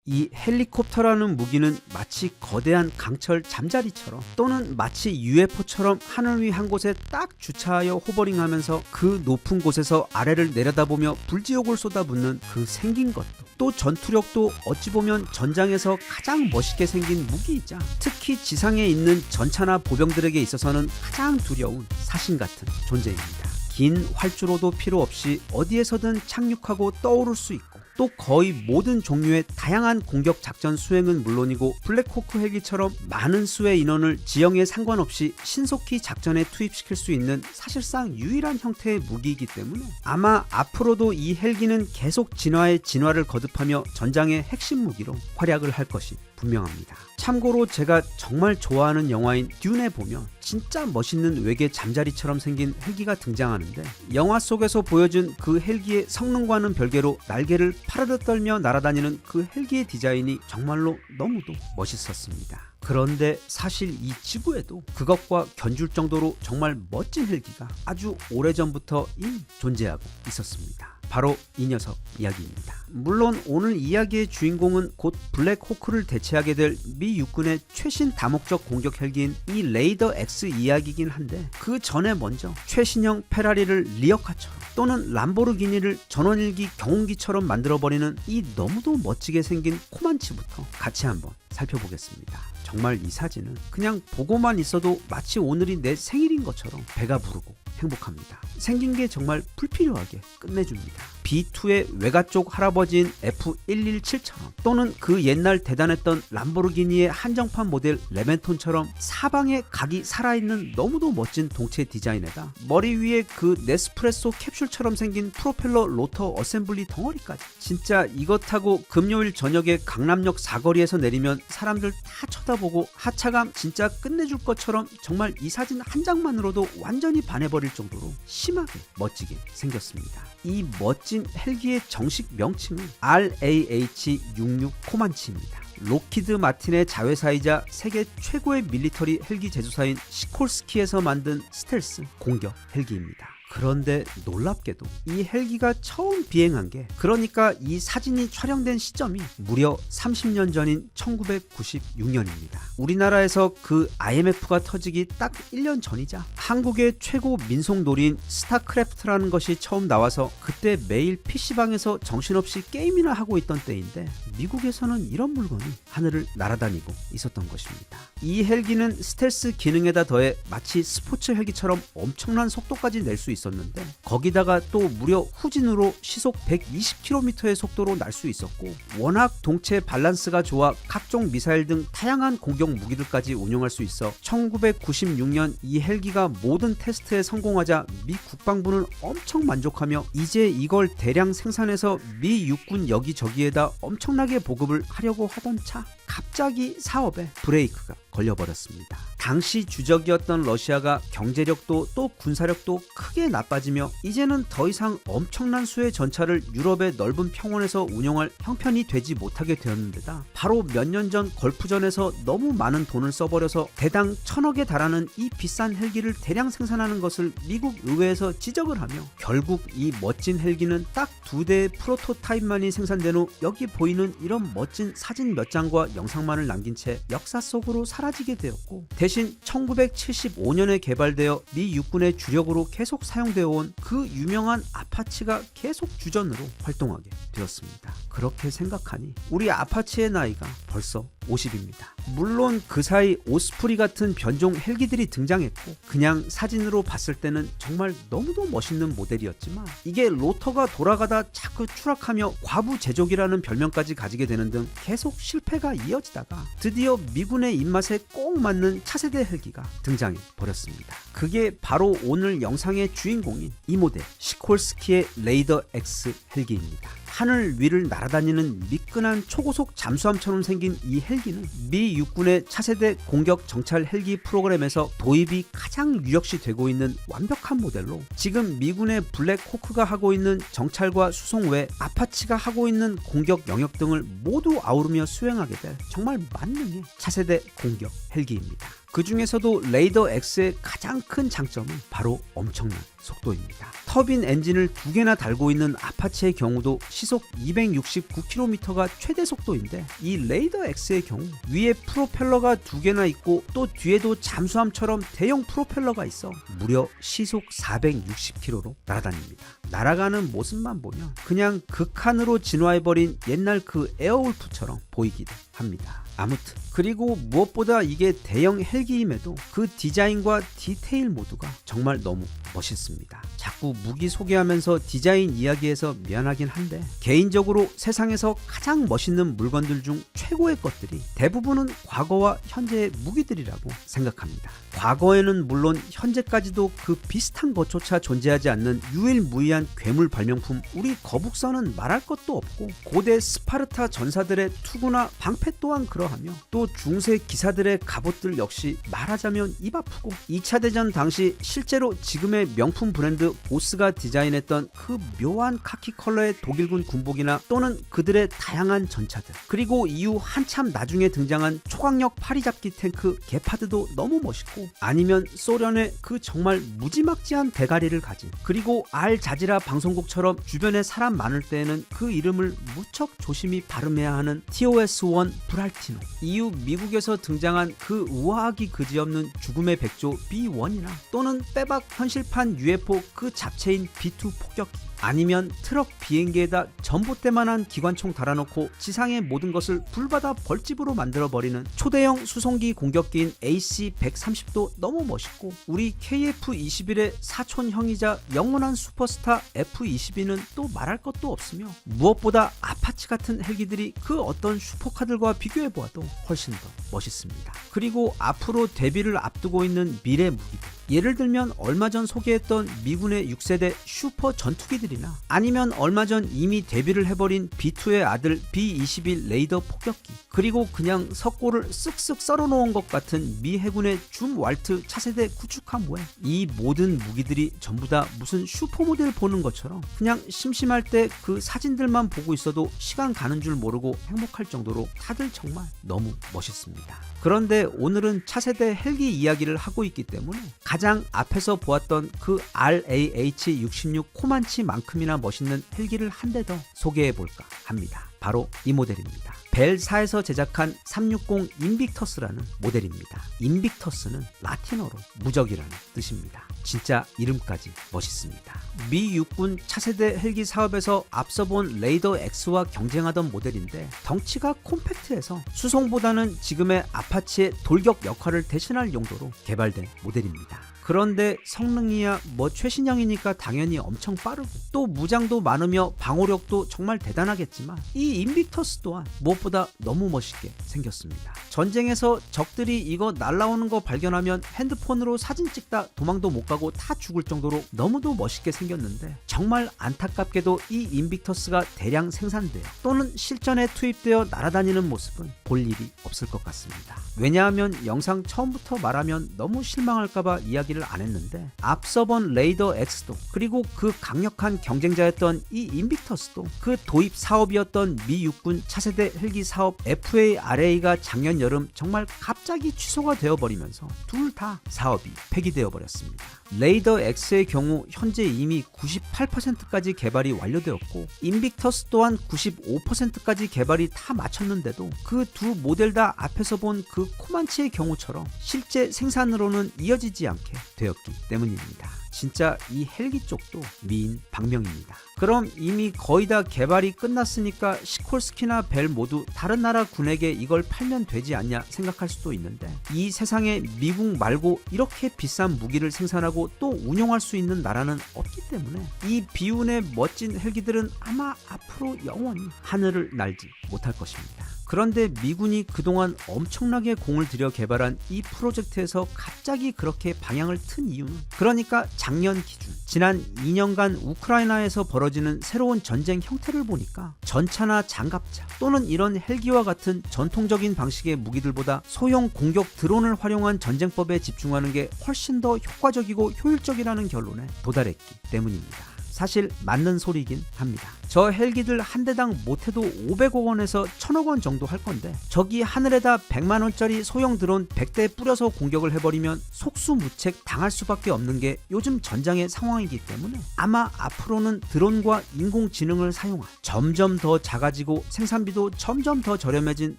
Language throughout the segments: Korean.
이 헬리콥터라는 무기는 마치 거대한 강철 잠자리처럼 또는 마치 UFO처럼 하늘 위 한 곳에 딱 주차하여 호버링하면서 그 높은 곳에서 아래를 내려다보며 불지옥을 쏟아붓는 그 생긴 것도 또 전투력도 어찌 보면 전장에서 가장 멋있게 생긴 무기이자 특히 지상에 있는 전차나 보병들에게 있어서는 가장 두려운 사신 같은 존재입니다. 긴 활주로도 필요 없이 어디에서든 착륙하고 떠오를 수 있고 또 거의 모든 종류의 다양한 공격 작전 수행은 물론이고 블랙호크 헬기처럼 많은 수의 인원을 지형에 상관없이 신속히 작전에 투입시킬 수 있는 사실상 유일한 형태의 무기이기 때문에 아마 앞으로도 이 헬기는 계속 진화에 진화를 거듭하며 전장의 핵심 무기로 활약을 할 것이 분명합니다. 참고로 제가 정말 좋아하는 영화인 듄에 보면 진짜 멋있는 외계 잠자리처럼 생긴 헬기가 등장하는데 영화 속에서 보여준 그 헬기의 성능과는 별개로 날개를 파르르 떨며 날아다니는 그 헬기의 디자인이 정말로 너무도 멋있었습니다. 그런데 사실 이 지구에도 그것과 견줄 정도로 정말 멋진 헬기가 아주 오래전부터 이미 존재하고 있었습니다. 바로 이 녀석 이야기입니다. 물론 오늘 이야기의 주인공은 곧 블랙호크를 대체하게 될 미 육군의 최신 다목적 공격 헬기인 이 레이더 X 이야기이긴 한데 그 전에 먼저 최신형 페라리를 리어카처럼 또는 람보르기니를 전원일기 경운기처럼 만들어버리는 이 너무도 멋지게 생긴 코만치부터 같이 한번 살펴보겠습니다. 정말 이 사진은 그냥 보고만 있어도 마치 오늘이 내 생일인 것처럼 배가 부르고 행복합니다. 생긴 게 정말 불필요하게 끝내줍니다. B2의 외가 쪽 할아버지인 F117처럼 또는 그 옛날 대단했던 람보르기니의 한정판 모델 레벤톤처럼 사방에 각이 살아있는 너무도 멋진 동체 디자인에다 머리 위에 그 네스프레소 캡슐처럼 생긴 프로펠러 로터 어셈블리 덩어리까지 진짜 이것 타고 금요일 저녁에 강남역 사거리에서 내리면 사람들 다 쳐다보고 하차감 진짜 끝내줄 것처럼 정말 이 사진 한 장만으로도 완전히 반해버릴 정도로 심하게 멋지게 생겼습니다. 이 멋진 헬기의 정식 명칭은 RAH-66 코만치입니다. 록히드 마틴의 자회사이자 세계 최고의 밀리터리 헬기 제조사인 시콜스키에서 만든 스텔스 공격 헬기입니다. 그런데 놀랍게도 이 헬기가 처음 비행한 게 그러니까 이 사진이 촬영된 시점이 무려 30년 전인 1996년입니다. 우리나라에서 그 IMF가 터지기 딱 1년 전이자 한국의 최고 민속놀이인 스타크래프트라는 것이 처음 나와서 그때 매일 PC방에서 정신없이 게임이나 하고 있던 때인데 미국에서는 이런 물건이 하늘을 날아다니고 있었던 것입니다. 이 헬기는 스텔스 기능에다 더해 마치 스포츠 헬기처럼 엄청난 속도까지 낼 수 있었는데 거기다가 또 무려 후진으로 시속 120km의 속도로 날 수 있었고 워낙 동체 밸런스가 좋아 각종 미사일 등 다양한 공격 무기들까지 운용할 수 있어 1996년 이 헬기가 모든 테스트에 성공하자 미 국방부는 엄청 만족하며 이제 이걸 대량 생산해서 미 육군 여기저기에다 엄청나게 보급을 하려고 하던 차 갑자기 사업에 브레이크가 걸려버렸습니다. 당시 주적이었던 러시아가 경제력도 또 군사력도 크게 나빠지며 이제는 더 이상 엄청난 수의 전차를 유럽의 넓은 평원에서 운용할 형편이 되지 못하게 되었는데다 바로 몇 년 전 걸프전에서 너무 많은 돈을 써버려서 대당 1000억에 달하는 이 비싼 헬기를 대량 생산하는 것을 미국 의회에서 지적을 하며 결국 이 멋진 헬기는 딱 2대의 프로토타입만이 생산된 후 여기 보이는 이런 멋진 사진 몇 장과 영상만을 남긴 채 역사 속으로 사라지게 되었고 대신 1975년에 개발되어 미 육군의 주력으로 계속 사용되어 온 그 유명한 아파치가 계속 주전으로 활동하게 되었습니다. 그렇게 생각하니 우리 아파치의 나이가 벌써 50입니다. 물론 그 사이 오스프리 같은 변종 헬기들이 등장했고 그냥 사진으로 봤을 때는 정말 너무도 멋있는 모델이었지만 이게 로터가 돌아가다 자꾸 추락하며 과부 제조기라는 별명까지 가지게 되는 등 계속 실패가 이어지다가 드디어 미군의 입맛에 꼭 맞는 차세대 헬기가 등장해 버렸습니다. 그게 바로 오늘 영상의 주인공인 이 모델 시콜스키의 레이더 X 헬기입니다. 하늘 위를 날아다니는 미끈한 초고속 잠수함처럼 생긴 이 헬기는 미 육군의 차세대 공격 정찰 헬기 프로그램에서 도입이 가장 유력시 되고 있는 완벽한 모델로 지금 미군의 블랙호크가 하고 있는 정찰과 수송 외 아파치가 하고 있는 공격 영역 등을 모두 아우르며 수행하게 될 정말 만능의 차세대 공격 헬기입니다. 그 중에서도 레이더 X의 가장 큰 장점은 바로 엄청난 속도입니다. 터빈 엔진을 2개나 달고 있는 아파치의 경우도 시속 269km가 최대 속도인데, 이 레이더 X의 경우 위에 프로펠러가 2개나 있고 또 뒤에도 잠수함처럼 대형 프로펠러가 있어 무려 시속 460km로 날아다닙니다. 날아가는 모습만 보면 그냥 극한으로 진화해버린 옛날 그 에어울프처럼 보이기도 합니다. 아무튼 그리고 무엇보다 이게 대형 헬기임에도 그 디자인과 디테일 모두가 정말 너무 멋있습니다. 자꾸 무기 소개하면서 디자인 이야기해서 미안하긴 한데, 개인적으로 세상에서 가장 멋있는 물건들 중 최고의 것들이 대부분은 과거와 현재의 무기들이라고 생각합니다. 과거에는 물론 현재까지도 그 비슷한 것조차 존재하지 않는 유일무이한 괴물 발명품 우리 거북선은 말할 것도 없고, 고대 스파르타 전사들의 투구나 방패 또한 그러하며, 또 중세 기사들의 갑옷들 역시 말하자면 입 아프고, 2차 대전 당시 실제로 지금의 명품 브랜드 보스가 디자인했던 그 묘한 카키 컬러의 독일군 군복이나 또는 그들의 다양한 전차들, 그리고 이후 한참 나중에 등장한 초강력 파리잡기 탱크 게파드도 너무 멋있고, 아니면 소련의 그 정말 무지막지한 대가리를 가진, 그리고 알자지라 방송국처럼 주변에 사람 많을 때에는 그 이름을 무척 조심히 발음해야 하는 TOS-1 브랄티노, 이후 미국에서 등장한 그 우아하기 그지없는 죽음의 백조 B1이나 또는 빼박 현실판 UFO 그 잡채인 B2 폭격기, 아니면 트럭 비행기에다 전봇대만한 기관총 달아놓고 지상의 모든 것을 불바다 벌집으로 만들어버리는 초대형 수송기 공격기인 AC-130도 너무 멋있고, 우리 KF-21의 사촌형이자 영원한 슈퍼스타 F-22는 또 말할 것도 없으며, 무엇보다 아파치 같은 헬기들이 그 어떤 슈퍼카들과 비교해보아도 훨씬 더 멋있습니다. 그리고 앞으로 데뷔를 앞두고 있는 미래 무기들, 예를 들면 얼마 전 소개했던 미군의 6세대 슈퍼 전투기들이나, 아니면 얼마 전 이미 데뷔를 해버린 B2의 아들 B-21 레이더 폭격기, 그리고 그냥 석고를 쓱쓱 썰어놓은 것 같은 미 해군의 줌 왈트 차세대 구축함 외, 이 모든 무기들이 전부 다 무슨 슈퍼모델 보는 것처럼 그냥 심심할 때 그 사진들만 보고 있어도 시간 가는 줄 모르고 행복할 정도로 다들 정말 너무 멋있습니다. 그런데 오늘은 차세대 헬기 이야기를 하고 있기 때문에 가장 앞에서 보았던 그 RAH-66 코만치만큼이나 멋있는 헬기를 한 대 더 소개해볼까 합니다. 바로 이 모델입니다. 벨사에서 제작한 360 인빅터스라는 모델입니다. 인빅터스는 라틴어로 무적이라는 뜻입니다. 진짜 이름까지 멋있습니다. 미 육군 차세대 헬기 사업에서 앞서 본 레이더 X와 경쟁하던 모델인데, 덩치가 콤팩트해서 수송보다는 지금의 아파치의 돌격 역할을 대신할 용도로 개발된 모델입니다. 그런데 성능이야 뭐 최신형이니까 당연히 엄청 빠르고, 또 무장도 많으며 방어력도 정말 대단하겠지만, 이 인빅터스 또한 무엇보다 너무 멋있게 생겼습니다. 전쟁에서 적들이 이거 날라오는 거 발견하면 핸드폰으로 사진 찍다 도망도 못 가고 다 죽을 정도로 너무도 멋있게 생겼는데, 정말 안타깝게도 이 인빅터스가 대량 생산되어 또는 실전에 투입되어 날아다니는 모습은 볼 일이 없을 것 같습니다. 왜냐하면 영상 처음부터 말하면 너무 실망할까봐 이야기를 안 했는데, 앞서 본 레이더 X도 그리고 그 강력한 경쟁자였던 이 인빅터스도 그 도입 사업이었던 미 육군 차세대 헬기 사업 FARA가 작년 여름 정말 갑자기 취소가 되어버리면서 둘 다 사업이 폐기되어 버렸습니다. 레이더 X의 경우 현재 이미 98%까지 개발이 완료되었고, 인빅터스 또한 95%까지 개발이 다 마쳤는데도 그 두 모델 다 앞에서 본 그 코만치의 경우처럼 실제 생산으로는 이어지지 않게 되었기 때문입니다. 진짜 이 헬기 쪽도 미인 방명입니다. 그럼 이미 거의 다 개발이 끝났으니까 시콜스키나 벨 모두 다른 나라 군에게 이걸 팔면 되지 않냐 생각할 수도 있는데, 이 세상에 미국 말고 이렇게 비싼 무기를 생산하고 또 운용할 수 있는 나라는 없기 때문에 이 비운의 멋진 헬기들은 아마 앞으로 영원히 하늘을 날지 못할 것입니다. 그런데 미군이 그동안 엄청나게 공을 들여 개발한 이 프로젝트에서 갑자기 그렇게 방향을 튼 이유는, 그러니까 작년 기준 지난 2년간 우크라이나에서 벌어지는 새로운 전쟁 형태를 보니까 전차나 장갑차 또는 이런 헬기와 같은 전통적인 방식의 무기들보다 소형 공격 드론을 활용한 전쟁법에 집중하는 게 훨씬 더 효과적이고 효율적이라는 결론에 도달했기 때문입니다. 사실 맞는 소리긴 합니다. 저 헬기들 한 대당 못해도 500억 원에서 1000억 원 정도 할 건데 저기 하늘에다 100만 원짜리 소형 드론 100대 뿌려서 공격을 해버리면 속수무책 당할 수밖에 없는 게 요즘 전장의 상황이기 때문에 아마 앞으로는 드론과 인공지능을 사용한 점점 더 작아지고 생산비도 점점 더 저렴해진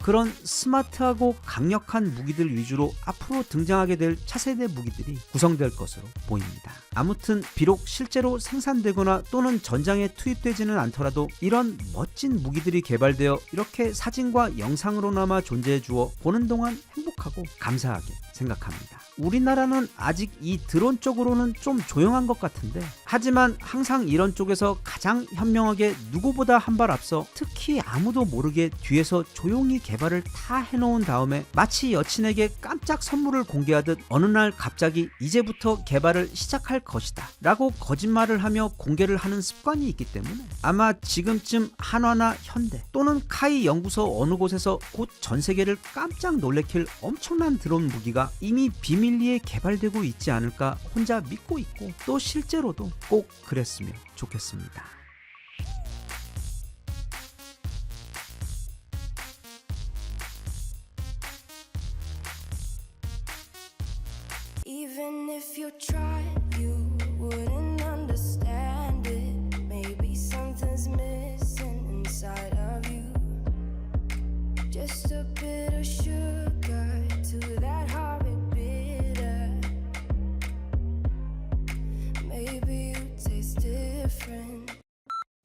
그런 스마트하고 강력한 무기들 위주로 앞으로 등장하게 될 차세대 무기들이 구성될 것으로 보입니다. 아무튼 비록 실제로 생산되거나 또는 전장에 투입되지는 않더라도 이런 멋진 무기들이 개발되어 이렇게 사진과 영상으로나마 존재해 주어 보는 동안 행복하고 감사하게 생각합니다. 우리나라는 아직 이 드론 쪽으로는 좀 조용한 것 같은데 하지만 항상 이런 쪽에서 가장 현명하게 누구보다 한 발 앞서 특히 아무도 모르게 뒤에서 조용히 개발을 다 해놓은 다음에 마치 여친에게 깜짝 선물을 공개하듯 어느 날 갑자기 이제부터 개발을 시작할 것이다 라고 거짓말을 하며 공개를 하는 습관이 있기 때문에 아마 지금쯤 한화나 현대 또는 카이 연구소 어느 곳에서 곧 전세계를 깜짝 놀래킬 엄청난 드론 무기가 이미 비밀리에 개발되고 있지 않을까 혼자 믿고 있고 또 실제로도 꼭 그랬으면 좋겠습니다. Even if you tried, you wouldn't understand it. Maybe something's missing inside of you. Just a bit of sugar to that horrid bitter. Maybe you taste different.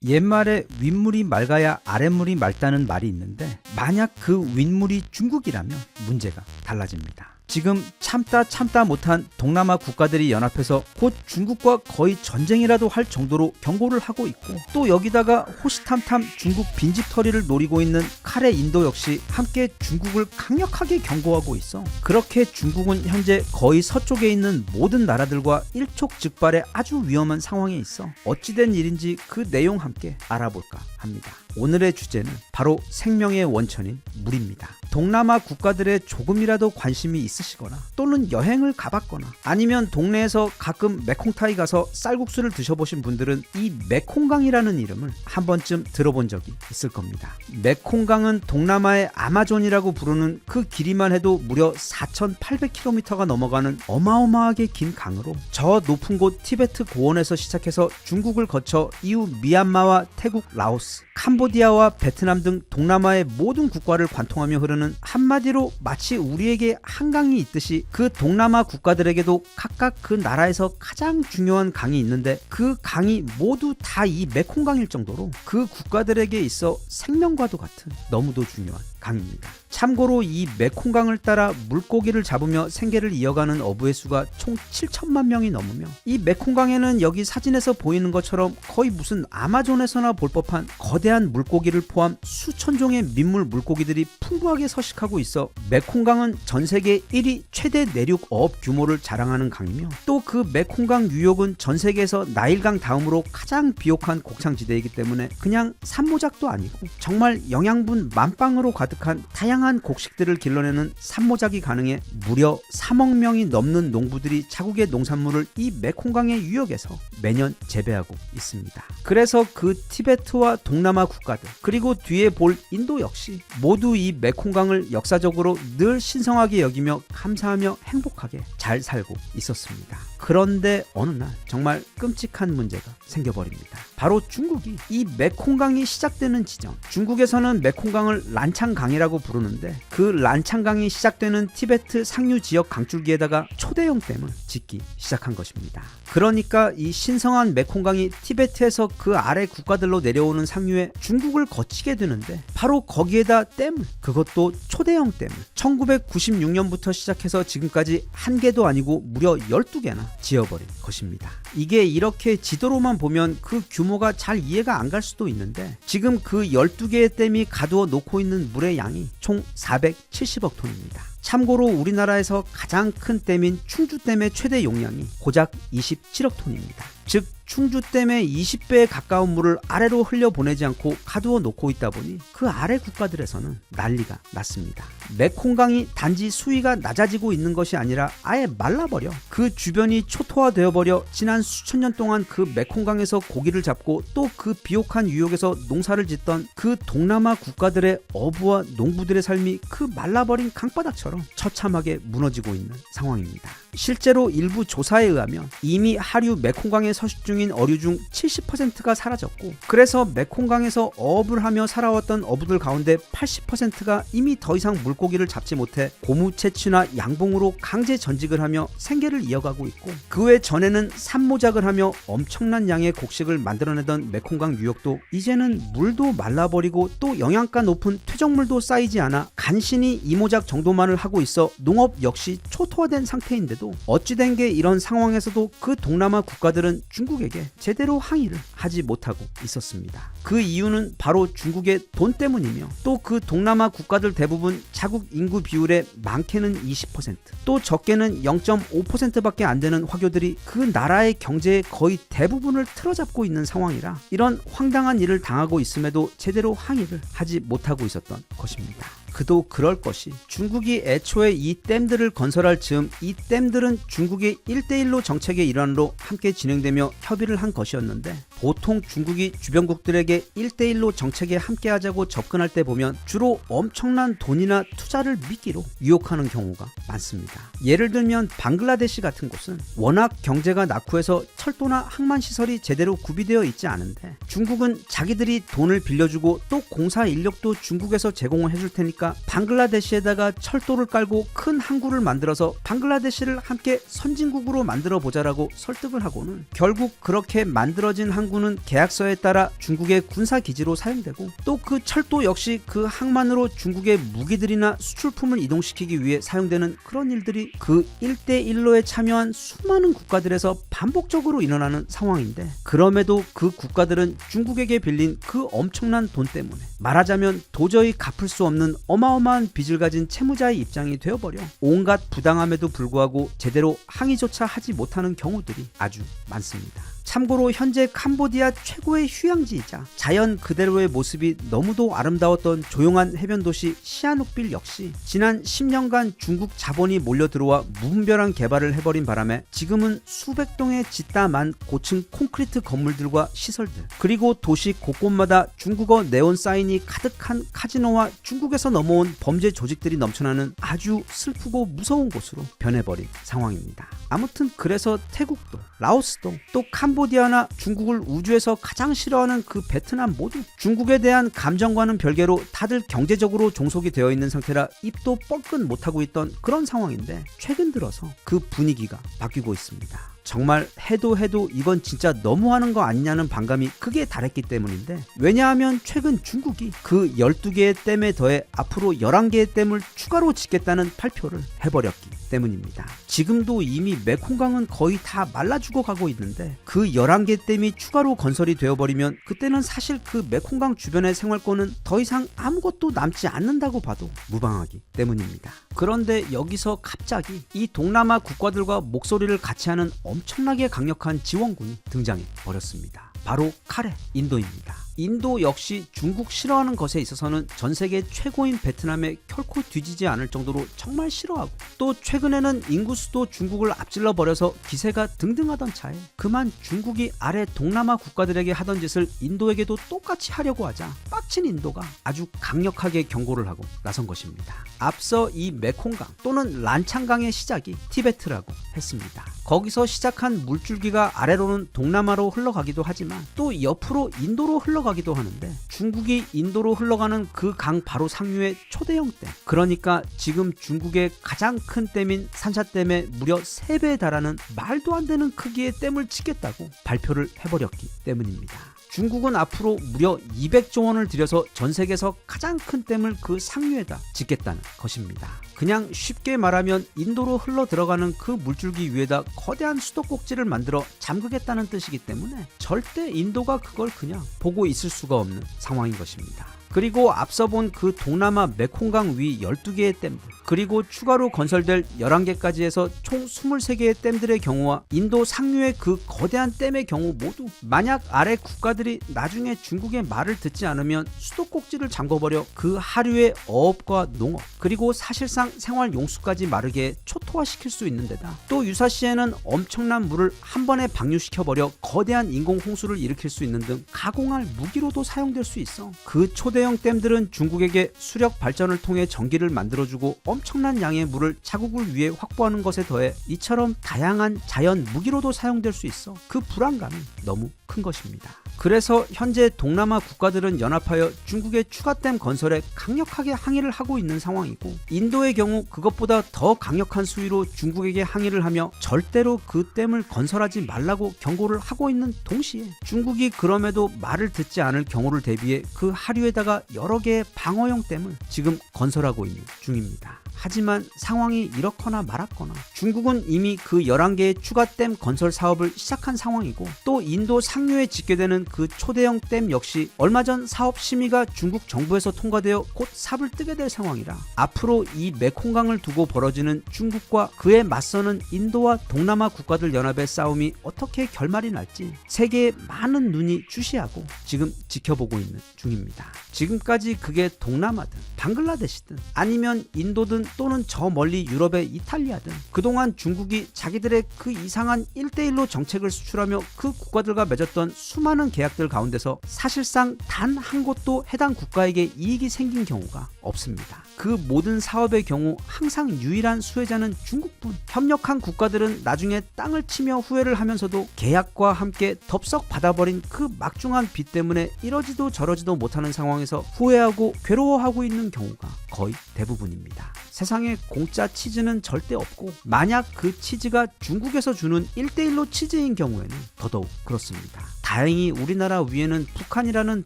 옛말에 윗물이 맑아야 아랫물이 맑다는 말이 있는데 만약 그 윗물이 중국이라면 문제가 달라집니다. 지금 참다 못한 동남아 국가들이 연합해서 곧 중국과 거의 전쟁이라도 할 정도로 경고를 하고 있고 또 여기다가 호시탐탐 중국 빈집털이를 노리고 있는 칼의 인도 역시 함께 중국을 강력하게 경고하고 있어. 그렇게 중국은 현재 거의 서쪽에 있는 모든 나라들과 일촉즉발의 아주 위험한 상황에 있어. 어찌된 일인지 그 내용 함께 알아볼까 합니다. 오늘의 주제는 바로 생명의 원천인 물입니다. 동남아 국가들에 조금이라도 관심이 있으시거나 또는 여행을 가봤거나 아니면 동네에서 가끔 메콩타이 가서 쌀국수를 드셔보신 분들은 이 메콩강이라는 이름을 한 번쯤 들어본 적이 있을 겁니다. 메콩강은 동남아의 아마존이라고 부르는 그 길이만 해도 무려 4,800km가 넘어가는 어마어마하게 긴 강으로 저 높은 곳 티베트 고원에서 시작해서 중국을 거쳐 이후 미얀마와 태국, 라오스, 캄보디아와 베트남 등 동남아의 모든 국가를 관통하며 흐르는 한마디로 마치 우리에게 한강이 있듯이 그 동남아 국가들에게도 각각 그 나라에서 가장 중요한 강이 있는데 그 강이 모두 다 이 메콩강일 정도로 그 국가들에게 있어 생명과도 같은 너무도 중요한 강입니다. 참고로 이 메콩강을 따라 물고기를 잡으며 생계를 이어가는 어부의 수가 총 7천만 명이 넘으며 이 메콩강에는 여기 사진에서 보이는 것처럼 거의 무슨 아마존에서나 볼 법한 거대한 물고기를 포함 수천 종의 민물 물고기들이 풍부하게 서식하고 있어 메콩강은 전 세계 1위 최대 내륙 어업 규모를 자랑하는 강이며 또 그 메콩강 유역은 전 세계에서 나일강 다음으로 가장 비옥한 곡창지대이기 때문에 그냥 산모작도 아니고 정말 영양분 만빵으로 가득한 다양한 곡식들을 길러내는 산모작이 가능해 무려 3억 명이 넘는 농부들이 자국의 농산물을 이 메콩강의 유역에서 매년 재배하고 있습니다. 그래서 그 티베트와 동남아 국가들 그리고 뒤에 볼 인도 역시 모두 이 메콩강을 역사적으로 늘 신성하게 여기며 감사하며 행복하게 잘 살고 있었습니다. 그런데 어느 날 정말 끔찍한 문제가 생겨버립니다. 바로 중국이 이 메콩강이 시작되는 지점, 중국에서는 메콩강을 란창강이라고 부르는데 그 란창강이 시작되는 티베트 상류 지역 강줄기에다가 초대형 댐을 짓기 시작한 것입니다. 그러니까 이 신성한 메콩강이 티베트에서 그 아래 국가들로 내려오는 상류에 중국을 거치게 되는데 바로 거기에다 댐을, 그것도 초대형 댐을 1996년부터 시작해서 지금까지 한 개도 아니고 무려 12개나 지어버린 것입니다. 이게 이렇게 지도로만 보면 그 규모가 잘 이해가 안 갈 수도 있는데 지금 그 12개의 댐이 가두어 놓고 있는 물의 양이 총 470억 톤입니다. 참고로 우리나라에서 가장 큰 댐인 충주댐의 최대 용량이 고작 27억 톤입니다. 즉 충주댐의 20배에 가까운 물을 아래로 흘려보내지 않고 가두어 놓고 있다 보니 그 아래 국가들에서는 난리가 났습니다. 메콩강이 단지 수위가 낮아지고 있는 것이 아니라 아예 말라버려 그 주변이 초토화되어버려 지난 수천 년 동안 그 메콩강에서 고기를 잡고 또 그 비옥한 유역에서 농사를 짓던 그 동남아 국가들의 어부와 농부들의 삶이 그 말라버린 강바닥처럼 처참하게 무너지고 있는 상황입니다. 실제로 일부 조사에 의하면 이미 하류 메콩강에 서식 중인 어류 중 70%가 사라졌고, 그래서 메콩강에서 어업을 하며 살아왔던 어부들 가운데 80%가 이미 더 이상 물고기를 잡지 못해 고무 채취나 양봉으로 강제 전직을 하며 생계를 이어가고 있고, 그 외 전에는 산모작을 하며 엄청난 양의 곡식을 만들어내던 메콩강 유역도 이제는 물도 말라버리고 또 영양가 높은 퇴적물도 쌓이지 않아 간신히 이모작 정도만을 하고 있어 농업 역시 초토화된 상태인데도 어찌된 게 이런 상황에서도 그 동남아 국가들은 중국에게 제대로 항의를 하지 못하고 있었습니다. 그 이유는 바로 중국의 돈 때문이며, 또 그 동남아 국가들 대부분 자국 인구 비율의 많게는 20%, 또 적게는 0.5%밖에 안 되는 화교들이 그 나라의 경제의 거의 대부분을 틀어잡고 있는 상황이라 이런 황당한 일을 당하고 있음에도 제대로 항의를 하지 못하고 있었던 것입니다. 그도 그럴 것이 중국이 애초에 이 댐들을 건설할 즈음 이 댐들은 중국의 1대1로 정책의 일환으로 함께 진행되며 협의를 한 것이었는데, 보통 중국이 주변국들에게 1대1로 정책에 함께하자고 접근할 때 보면 주로 엄청난 돈이나 투자를 미끼로 유혹하는 경우가 많습니다. 예를 들면 방글라데시 같은 곳은 워낙 경제가 낙후해서 철도나 항만시설이 제대로 구비되어 있지 않은데, 중국은 자기들이 돈을 빌려주고 또 공사 인력도 중국에서 제공을 해줄 테니까 방글라데시에다가 철도를 깔고 큰 항구를 만들어서 방글라데시를 함께 선진국으로 만들어 보자라고 설득을 하고는 결국 그렇게 만들어진 항구는 계약서에 따라 중국의 군사기지로 사용되고, 또 그 철도 역시 그 항만으로 중국의 무기들이나 수출품을 이동시키기 위해 사용되는 그런 일들이 그 1대1로에 참여한 수많은 국가들에서 반복적으로 일어나는 상황인데, 그럼에도 그 국가들은 중국에게 빌린 그 엄청난 돈 때문에 말하자면 도저히 갚을 수 없는 어마어마한 빚을 가진 채무자의 입장이 되어버려 온갖 부당함에도 불구하고 제대로 항의조차 하지 못하는 경우들이 아주 많습니다. 참고로 현재 캄보디아 최고의 휴양지이자 자연 그대로의 모습이 너무도 아름다웠던 조용한 해변 도시 시아눅빌 역시 지난 10년간 중국 자본이 몰려들어와 무분별한 개발을 해버린 바람에 지금은 수백 동의 짓다 만 고층 콘크리트 건물들과 시설들, 그리고 도시 곳곳마다 중국어 네온 사인이 가득한 카지노와 중국에서 넘어온 범죄 조직들이 넘쳐나는 아주 슬프고 무서운 곳으로 변해버린 상황입니다. 아무튼 그래서 태국도 라오스도 또 캄보디아나 중국을 우주에서 가장 싫어하는 그 베트남 모두 중국에 대한 감정과는 별개로 다들 경제적으로 종속이 되어 있는 상태라 입도 뻥끗 못하고 있던 그런 상황인데, 최근 들어서 그 분위기가 바뀌고 있습니다. 정말 해도 이건 진짜 너무하는 거 아니냐는 반감이 크게 달했기 때문인데, 왜냐하면 최근 중국이 그 12개의 댐에 더해 앞으로 11개의 댐을 추가로 짓겠다는 발표를 해버렸기 때문입니다. 지금도 이미 메콩강은 거의 다 말라 죽어가고 있는데 그 11개 댐이 추가로 건설이 되어버리면 그때는 사실 그 메콩강 주변의 생활권은 더 이상 아무것도 남지 않는다고 봐도 무방하기 때문입니다. 그런데 여기서 갑자기 이 동남아 국가들과 목소리를 같이 하는 엄청나게 강력한 지원군이 등장해 버렸습니다. 바로 카레, 인도입니다. 인도 역시 중국 싫어하는 것에 있어서는 전 세계 최고인 베트남에 결코 뒤지지 않을 정도로 정말 싫어하고, 또 최근에는 인구수도 중국을 앞질러 버려서 기세가 등등하던 차에 그만 중국이 아래 동남아 국가들에게 하던 짓을 인도에게도 똑같이 하려고 하자 빡친 인도가 아주 강력하게 경고를 하고 나선 것입니다. 앞서 이 메콩강 또는 란창강의 시작이 티베트라고 했습니다. 거기서 시작한 물줄기가 아래로는 동남아로 흘러가기도 하지만 또 옆으로 인도로 흘러가기도 하는데, 중국이 인도로 흘러가는 그 강 바로 상류의 초대형 댐, 그러니까 지금 중국의 가장 큰 댐인 산샤댐의 무려 3배에 달하는 말도 안 되는 크기의 댐을 짓겠다고 발표를 해버렸기 때문입니다. 중국은 앞으로 무려 200조 원을 들여서 전 세계에서 가장 큰 댐을 그 상류에다 짓겠다는 것입니다. 그냥 쉽게 말하면 인도로 흘러 들어가는 그 물줄기 위에다 거대한 수도꼭지를 만들어 잠그겠다는 뜻이기 때문에 절대 인도가 그걸 그냥 보고 있을 수가 없는 상황인 것입니다. 그리고 앞서 본 그 동남아 메콩강 위 12개의 댐들, 그리고 추가로 건설될 11개까지 해서 총 23개의 댐들의 경우와 인도 상류의 그 거대한 댐의 경우 모두 만약 아래 국가들이 나중에 중국의 말을 듣지 않으면 수도꼭지를 잠궈버려 그 하류의 어업과 농업 그리고 사실상 생활 용수까지 마르게 초토화시킬 수 있는 데다 또 유사시에는 엄청난 물을 한 번에 방류시켜버려 거대한 인공 홍수를 일으킬 수 있는 등 가공할 무기로도 사용될 수 있어. 그 초대형 댐들은 중국에게 수력 발전을 통해 전기를 만들어주고 엄청난 양의 물을 자국을 위해 확보하는 것에 더해 이처럼 다양한 자연 무기로도 사용될 수 있어. 그 불안감이 너무 큰 것입니다. 그래서 현재 동남아 국가들은 연합하여 중국의 추가댐 건설에 강력하게 항의를 하고 있는 상황이고 인도의 경우 그것보다 더 강력한 수위로 중국에게 항의를 하며 절대로 그 댐을 건설하지 말라고 경고를 하고 있는 동시에 중국이 그럼에도 말을 듣지 않을 경우를 대비해 그 하류에다가 여러 개의 방어용 댐을 지금 건설하고 있는 중입니다. 하지만 상황이 이렇거나 말았거나 중국은 이미 그 11개의 추가 댐 건설 사업을 시작한 상황이고 또 인도 상류에 짓게 되는 그 초대형 댐 역시 얼마 전 사업 심의가 중국 정부에서 통과되어 곧 삽을 뜨게 될 상황이라 앞으로 이 메콩강을 두고 벌어지는 중국과 그에 맞서는 인도와 동남아 국가들 연합의 싸움이 어떻게 결말이 날지 세계의 많은 눈이 주시하고 지금 지켜보고 있는 중입니다. 지금까지 그게 동남아든 방글라데시든 아니면 인도든 또는 저 멀리 유럽의 이탈리아든 그동안 중국이 자기들의 그 이상한 1대1로 정책을 수출하며 그 국가들과 맺었던 수많은 계약들 가운데서 사실상 단 한 곳도 해당 국가에게 이익이 생긴 경우가 없습니다. 그 모든 사업의 경우 항상 유일한 수혜자는 중국뿐. 협력한 국가들은 나중에 땅을 치며 후회를 하면서도 계약과 함께 덥석 받아버린 그 막중한 빚 때문에 이러지도 저러지도 못하는 상황에서 후회하고 괴로워하고 있는 경우가 거의 대부분입니다. 세상에 공짜 치즈는 절대 없고 만약 그 치즈가 중국에서 주는 1대1로 치즈인 경우에는 더더욱 그렇습니다. 다행히 우리나라 위에는 북한이라는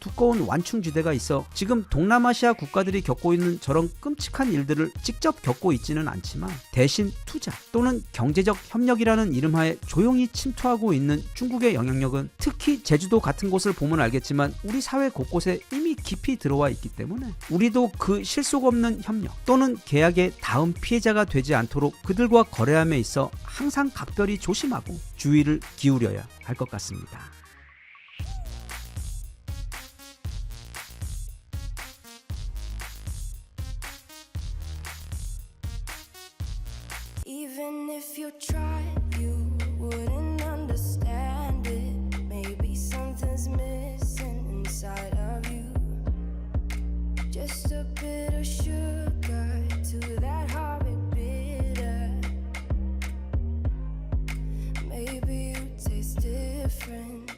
두꺼운 완충지대가 있어 지금 동남아시아 국가들이 겪고 있는 저런 끔찍한 일들을 직접 겪고 있지는 않지만 대신 투자 또는 경제적 협력이라는 이름하에 조용히 침투하고 있는 중국의 영향력은 특히 제주도 같은 곳을 보면 알겠지만 우리 사회 곳곳에 이미 깊이 들어와 있기 때문에 우리도 그 실속 없는 협력 또는 계약의 다음 피해자가 되지 않도록 그들과 거래함에 있어 항상 각별히 조심하고 주의를 기울여야 할 것 같습니다. Even if you tried, you wouldn't understand it. Maybe something's missing inside of you. Just a bit of sugar to that horrid bitter. Maybe you taste different.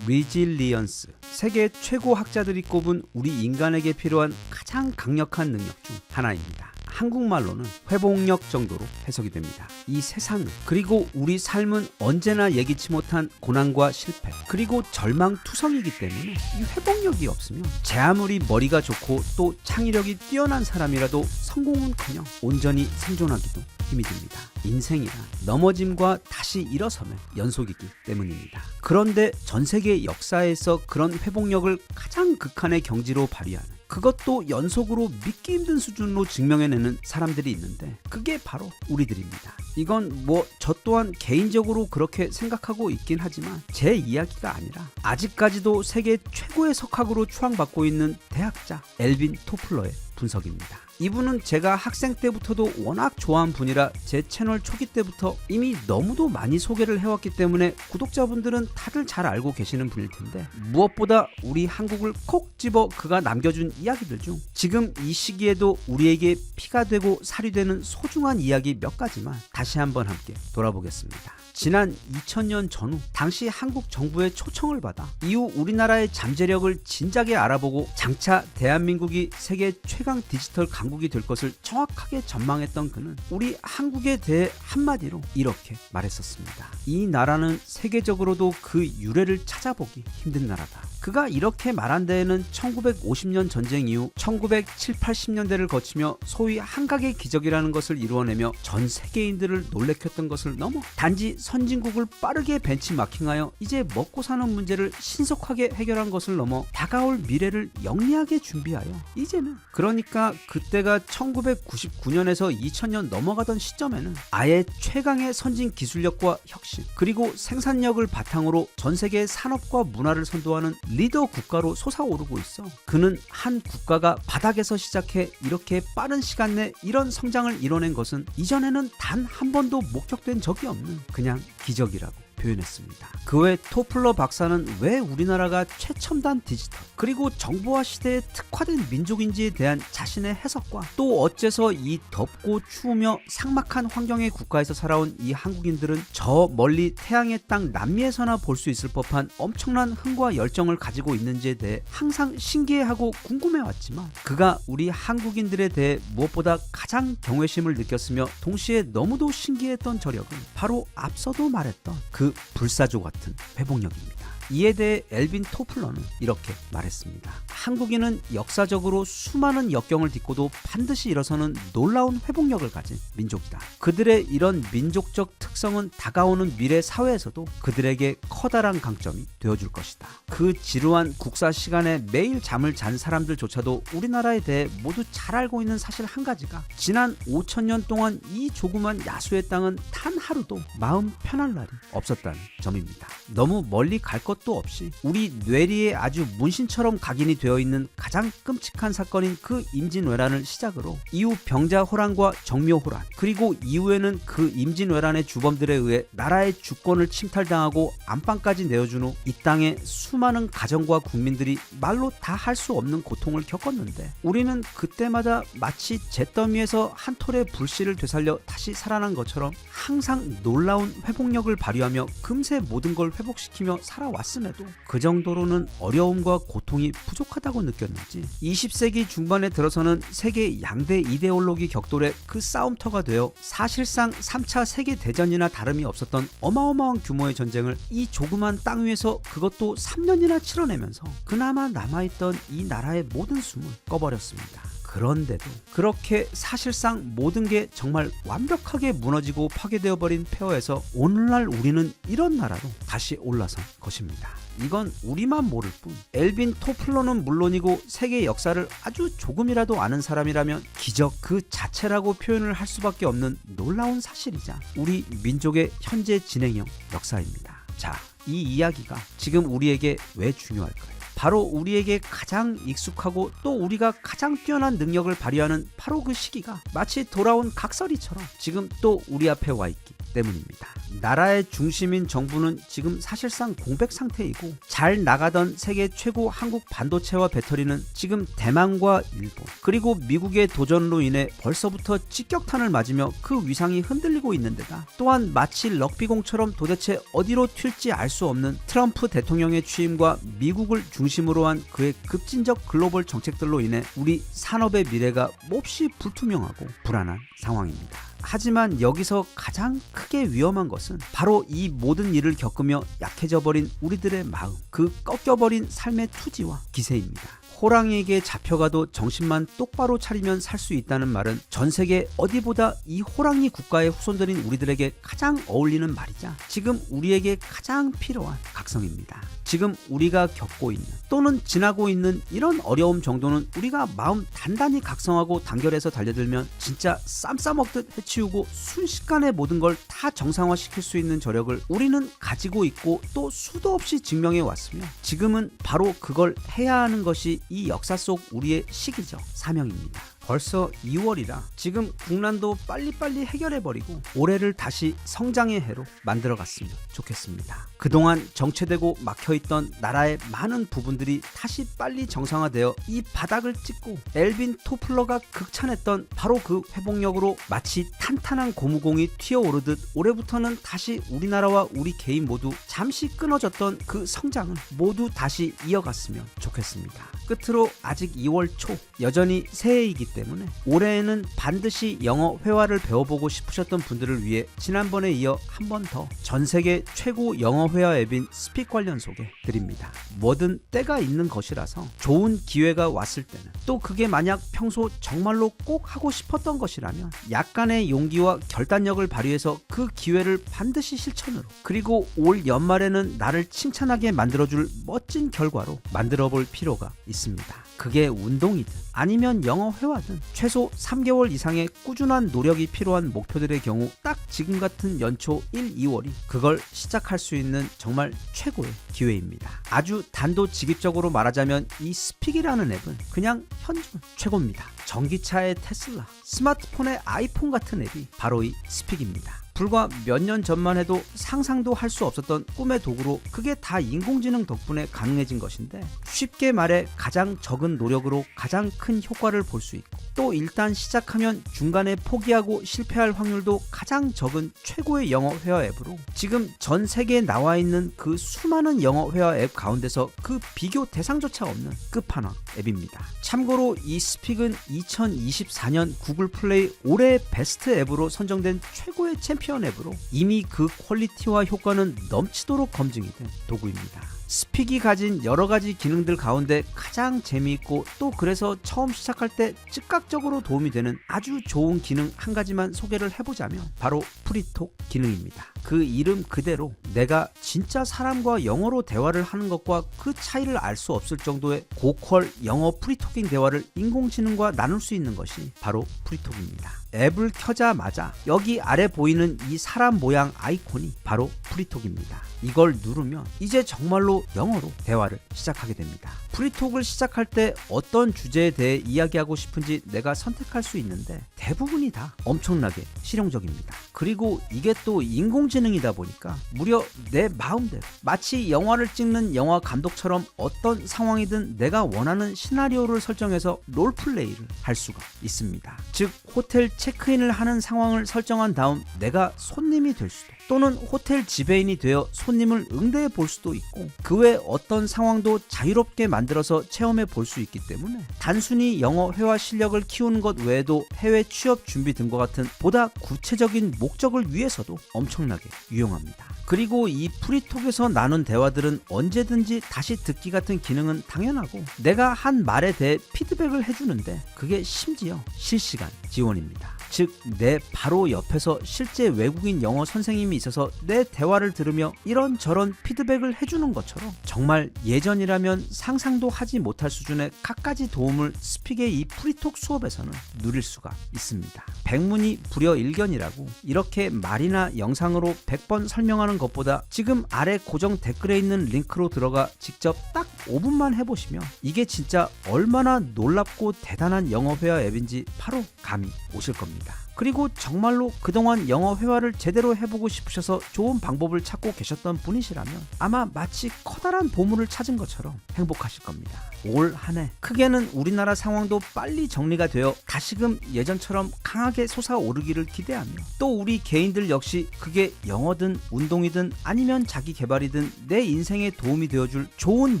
리질리언스, 세계 최고 학자들이 꼽은 우리 인간에게 필요한 가장 강력한 능력 중 하나입니다. 한국말로는 회복력 정도로 해석이 됩니다. 이 세상은 그리고 우리 삶은 언제나 예기치 못한 고난과 실패 그리고 절망투성이기 때문에 이 회복력이 없으면 제 아무리 머리가 좋고 또 창의력이 뛰어난 사람이라도 성공은커녕 온전히 생존하기도 힘이 듭니다. 인생이란 넘어짐과 다시 일어섬의 연속이기 때문입니다. 그런데 전 세계 역사에서 그런 회복력을 가장 극한의 경지로 발휘하는 그것도 연속으로 믿기 힘든 수준으로 증명해내는 사람들이 있는데 그게 바로 우리들입니다. 이건 저 또한 개인적으로 그렇게 생각하고 있긴 하지만 제 이야기가 아니라 아직까지도 세계 최고의 석학으로 추앙받고 있는 대학자 엘빈 토플러의 분석입니다. 이분은 제가 학생 때부터도 워낙 좋아한 분이라 제 채널 초기 때부터 이미 너무도 많이 소개를 해왔기 때문에 구독자분들은 다들 잘 알고 계시는 분일 텐데 무엇보다 우리 한국을 콕 집어 그가 남겨준 이야기들 중 지금 이 시기에도 우리에게 피가 되고 살이 되는 소중한 이야기 몇 가지만 다시 한번 함께 돌아보겠습니다. 지난 2000년 전후 당시 한국 정부의 초청을 받아 이후 우리나라의 잠재력을 진작에 알아보고 장차 대한민국이 세계 최강 디지털 강국이 될 것을 정확하게 전망했던 그는 우리 한국에 대해 한마디로 이렇게 말했었습니다. 이 나라는 세계적으로도 그 유래를 찾아보기 힘든 나라다. 그가 이렇게 말한 데에는 1950년 전쟁 이후 1970, 80년대를 거치며 소위 한각의 기적이라는 것을 이루어내며 전 세계인들을 놀래켰던 것을 넘어 단지 선진국을 빠르게 벤치마킹하여 이제 먹고 사는 문제를 신속하게 해결한 것을 넘어 다가올 미래를 영리하게 준비하여 이제는 그런 그러니까 그때가 1999년에서 2000년 넘어가던 시점에는 아예 최강의 선진 기술력과 혁신 그리고 생산력을 바탕으로 전 세계 산업과 문화를 선도하는 리더 국가로 솟아오르고 있어. 그는 한 국가가 바닥에서 시작해 이렇게 빠른 시간 내 이런 성장을 이뤄낸 것은 이전에는 단 한 번도 목격된 적이 없는 그냥 기적이라고 표현했습니다. 그 외 토플러 박사는 왜 우리나라가 최첨단 디지털 그리고 정보화 시대에 특화된 민족인지에 대한 자신의 해석과 또 어째서 이 덥고 추우며 삭막한 환경의 국가에서 살아온 이 한국인들은 저 멀리 태양의 땅 남미에서나 볼 수 있을 법한 엄청난 흥과 열정을 가지고 있는지에 대해 항상 신기해하고 궁금해왔지만 그가 우리 한국인들에 대해 무엇보다 가장 경외심을 느꼈으며 동시에 너무도 신기했던 저력은 바로 앞서도 말했던 그 불사조 같은 회복력입니다. 이에 대해 엘빈 토플러는 이렇게 말했습니다. 한국인은 역사적으로 수많은 역경을 딛고도 반드시 일어서는 놀라운 회복력을 가진 민족이다. 그들의 이런 민족적 특성은 다가오는 미래 사회에서도 그들에게 커다란 강점이 되어줄 것이다. 그 지루한 국사 시간에 매일 잠을 잔 사람들조차도 우리나라에 대해 모두 잘 알고 있는 사실 한 가지가 지난 5,000년 동안 이 조그만 야수의 땅은 단 하루도 마음 편할 날이 없었다는 점입니다. 너무 멀리 갈 것도 없이 우리 뇌리에 아주 문신처럼 각인이 되어 있는 가장 끔찍한 사건인 그 임진왜란을 시작으로 이후 병자호란과 정묘호란 그리고 이후에는 그 임진왜란의 주범들에 의해 나라의 주권을 침탈당하고 안방까지 내어준 후 이 땅의 수많은 가정과 국민들이 말로 다 할 수 없는 고통을 겪었는데 우리는 그때마다 마치 잿더미에서 한 톨의 불씨를 되살려 다시 살아난 것처럼 항상 놀라운 회복력을 발휘하며 금세 모든 걸 회복시키며 살아왔음에도 그 정도로는 어려움과 고통이 부족하다고 느꼈는지 20세기 중반에 들어서는 세계 양대 이데올로기 격돌의 그 싸움터가 되어 사실상 3차 세계대전이나 다름이 없었던 어마어마한 규모의 전쟁을 이 조그만 땅 위에서 그것도 3년이나 치러내면서 그나마 남아있던 이 나라의 모든 숨을 꺼버렸습니다. 그런데도 그렇게 사실상 모든 게 정말 완벽하게 무너지고 파괴되어 버린 폐허에서 오늘날 우리는 이런 나라로 다시 올라선 것입니다. 이건 우리만 모를 뿐 엘빈 토플러는 물론이고 세계 역사를 아주 조금이라도 아는 사람이라면 기적 그 자체라고 표현을 할 수밖에 없는 놀라운 사실이자 우리 민족의 현재 진행형 역사입니다. 자, 이 이야기가 지금 우리에게 왜 중요할까요? 바로 우리에게 가장 익숙하고 또 우리가 가장 뛰어난 능력을 발휘하는 바로 그 시기가 마치 돌아온 각설이처럼 지금 또 우리 앞에 와 있기 때문입니다. 나라의 중심인 정부는 지금 사실상 공백 상태이고 잘 나가던 세계 최고 한국 반도체와 배터리는 지금 대만과 일본 그리고 미국의 도전으로 인해 벌써부터 직격탄을 맞으며 그 위상이 흔들리고 있는 데다 또한 마치 럭비공처럼 도대체 어디로 튈지 알 수 없는 트럼프 대통령의 취임과 미국을 중심으로 한 그의 급진적 글로벌 정책들로 인해 우리 산업의 미래가 몹시 불투명하고 불안한 상황입니다. 하지만 여기서 가장 크게 위험한 것은 바로 이 모든 일을 겪으며 약해져 버린 우리들의 마음, 그 꺾여버린 삶의 투지와 기세입니다. 호랑이에게 잡혀가도 정신만 똑바로 차리면 살 수 있다는 말은 전 세계 어디보다 이 호랑이 국가의 후손들인 우리들에게 가장 어울리는 말이자 지금 우리에게 가장 필요한 각성입니다. 지금 우리가 겪고 있는 또는 지나고 있는 이런 어려움 정도는 우리가 마음 단단히 각성하고 단결해서 달려들면 진짜 쌈 싸먹듯 해치우고 순식간에 모든 걸 다 정상화시킬 수 있는 저력을 우리는 가지고 있고 또 수도 없이 증명해 왔으며 지금은 바로 그걸 해야 하는 것이 이 역사 속 우리의 시기적 사명입니다. 벌써 2월이라 지금 국난도 빨리빨리 해결해버리고 올해를 다시 성장의 해로 만들어갔으면 좋겠습니다. 그동안 정체되고 막혀있던 나라의 많은 부분들이 다시 빨리 정상화되어 이 바닥을 찍고 엘빈 토플러가 극찬했던 바로 그 회복력으로 마치 탄탄한 고무공이 튀어오르듯 올해부터는 다시 우리나라와 우리 개인 모두 잠시 끊어졌던 그 성장을 모두 다시 이어갔으면 좋겠습니다. 끝으로 아직 2월 초 여전히 새해이기 때문에 올해에는 반드시 영어 회화를 배워보고 싶으셨던 분들을 위해 지난번에 이어 한 번 더 전 세계 최고 영어 회화 앱인 스픽 관련 소개 드립니다. 뭐든 때가 있는 것이라서 좋은 기회가 왔을 때는, 또 그게 만약 평소 정말로 꼭 하고 싶었던 것이라면 약간의 용기와 결단력을 발휘해서 그 기회를 반드시 실천으로, 그리고 올 연말에는 나를 칭찬하게 만들어줄 멋진 결과로 만들어 볼 필요가 있습니다. 그게 운동이든 아니면 영어 회화든 최소 3개월 이상의 꾸준한 노력이 필요한 목표들의 경우 딱 지금 같은 연초 1, 2월이 그걸 시작할 수 있는 정말 최고의 기회입니다. 아주 단도직입적으로 말하자면 이 스픽이라는 앱은 그냥 현존 최고입니다. 전기차의 테슬라, 스마트폰의 아이폰 같은 앱이 바로 이 스픽입니다. 불과 몇 년 전만 해도 상상도 할 수 없었던 꿈의 도구로 그게 다 인공지능 덕분에 가능해진 것인데, 쉽게 말해 가장 적은 노력으로 가장 큰 효과를 볼 수 있고, 또 일단 시작하면 중간에 포기하고 실패할 확률도 가장 적은 최고의 영어 회화 앱으로 지금 전 세계에 나와 있는 그 수많은 영어 회화 앱 가운데서 그 비교 대상조차 없는 끝판왕 앱입니다. 참고로 이 스픽은 2024년 구글 플레이 올해의 베스트 앱으로 선정된 최고의 챔피언 앱으로 이미 그 퀄리티와 효과는 넘치도록 검증이 된 도구입니다. 스픽이 가진 여러 가지 기능들 가운데 가장 재미있고 또 그래서 처음 시작할 때 즉각적으로 도움이 되는 아주 좋은 기능 한 가지만 소개를 해보자면 바로 프리톡 기능입니다. 그 이름 그대로 내가 진짜 사람과 영어로 대화를 하는 것과 그 차이를 알 수 없을 정도의 고퀄 영어 프리토킹 대화를 인공지능과 나눌 수 있는 것이 바로 프리톡입니다. 앱을 켜자마자 여기 아래 보이는 이 사람 모양 아이콘이 바로 프리톡입니다. 이걸 누르면 이제 정말로 영어로 대화를 시작하게 됩니다. 프리톡을 시작할 때 어떤 주제에 대해 이야기하고 싶은지 내가 선택할 수 있는데 대부분이 다 엄청나게 실용적입니다. 그리고 이게 또 인공지능이다 보니까 무려 내 마음대로 마치 영화를 찍는 영화 감독처럼 어떤 상황이든 내가 원하는 시나리오를 설정해서 롤플레이를 할 수가 있습니다. 즉 호텔 체크인을 하는 상황을 설정한 다음 내가 손님이 될 수도, 또는 호텔 지배인이 되어 손님을 응대해 볼 수도 있고, 그 외 어떤 상황도 자유롭게 만들어서 체험해 볼 수 있기 때문에 단순히 영어 회화 실력을 키우는 것 외에도 해외 취업 준비 등과 같은 보다 구체적인 목적을 위해서도 엄청나게 유용합니다. 그리고 이 프리톡에서 나눈 대화들은 언제든지 다시 듣기 같은 기능은 당연하고, 내가 한 말에 대해 피드백을 해주는데 그게 심지어 실시간 지원입니다. 즉 내 바로 옆에서 실제 외국인 영어 선생님이 있어서 내 대화를 들으며 이런저런 피드백을 해주는 것처럼 정말 예전이라면 상상도 하지 못할 수준의 갖가지 도움을 스픽의 이 프리톡 수업에서는 누릴 수가 있습니다. 백문이 불여일견이라고 이렇게 말이나 영상으로 100번 설명하는 것보다 지금 아래 고정 댓글에 있는 링크로 들어가 직접 딱 5분만 해보시면 이게 진짜 얼마나 놀랍고 대단한 영어 회화 앱인지 바로 감이 오실 겁니다. 그리고 정말로 그동안 영어 회화를 제대로 해보고 싶으셔서 좋은 방법을 찾고 계셨던 분이시라면 아마 마치 커다란 보물을 찾은 것처럼 행복하실 겁니다. 올 한 해 크게는 우리나라 상황도 빨리 정리가 되어 다시금 예전처럼 강하게 솟아오르기를 기대하며, 또 우리 개인들 역시 그게 영어든 운동이든 아니면 자기 개발이든 내 인생에 도움이 되어줄 좋은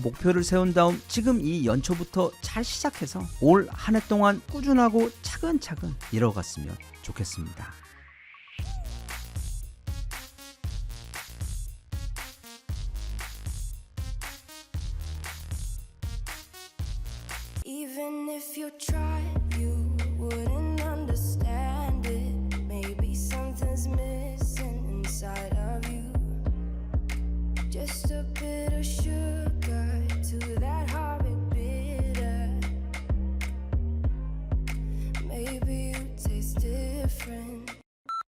목표를 세운 다음 지금 이 연초부터 잘 시작해서 올 한 해 동안 꾸준하고 차근차근 이뤄갔으면 좋겠습니다. Even if you tried, you wouldn't understand it. Maybe something's missing inside of you. Just a bit of sugar to that horrid bitter. Maybe you taste different.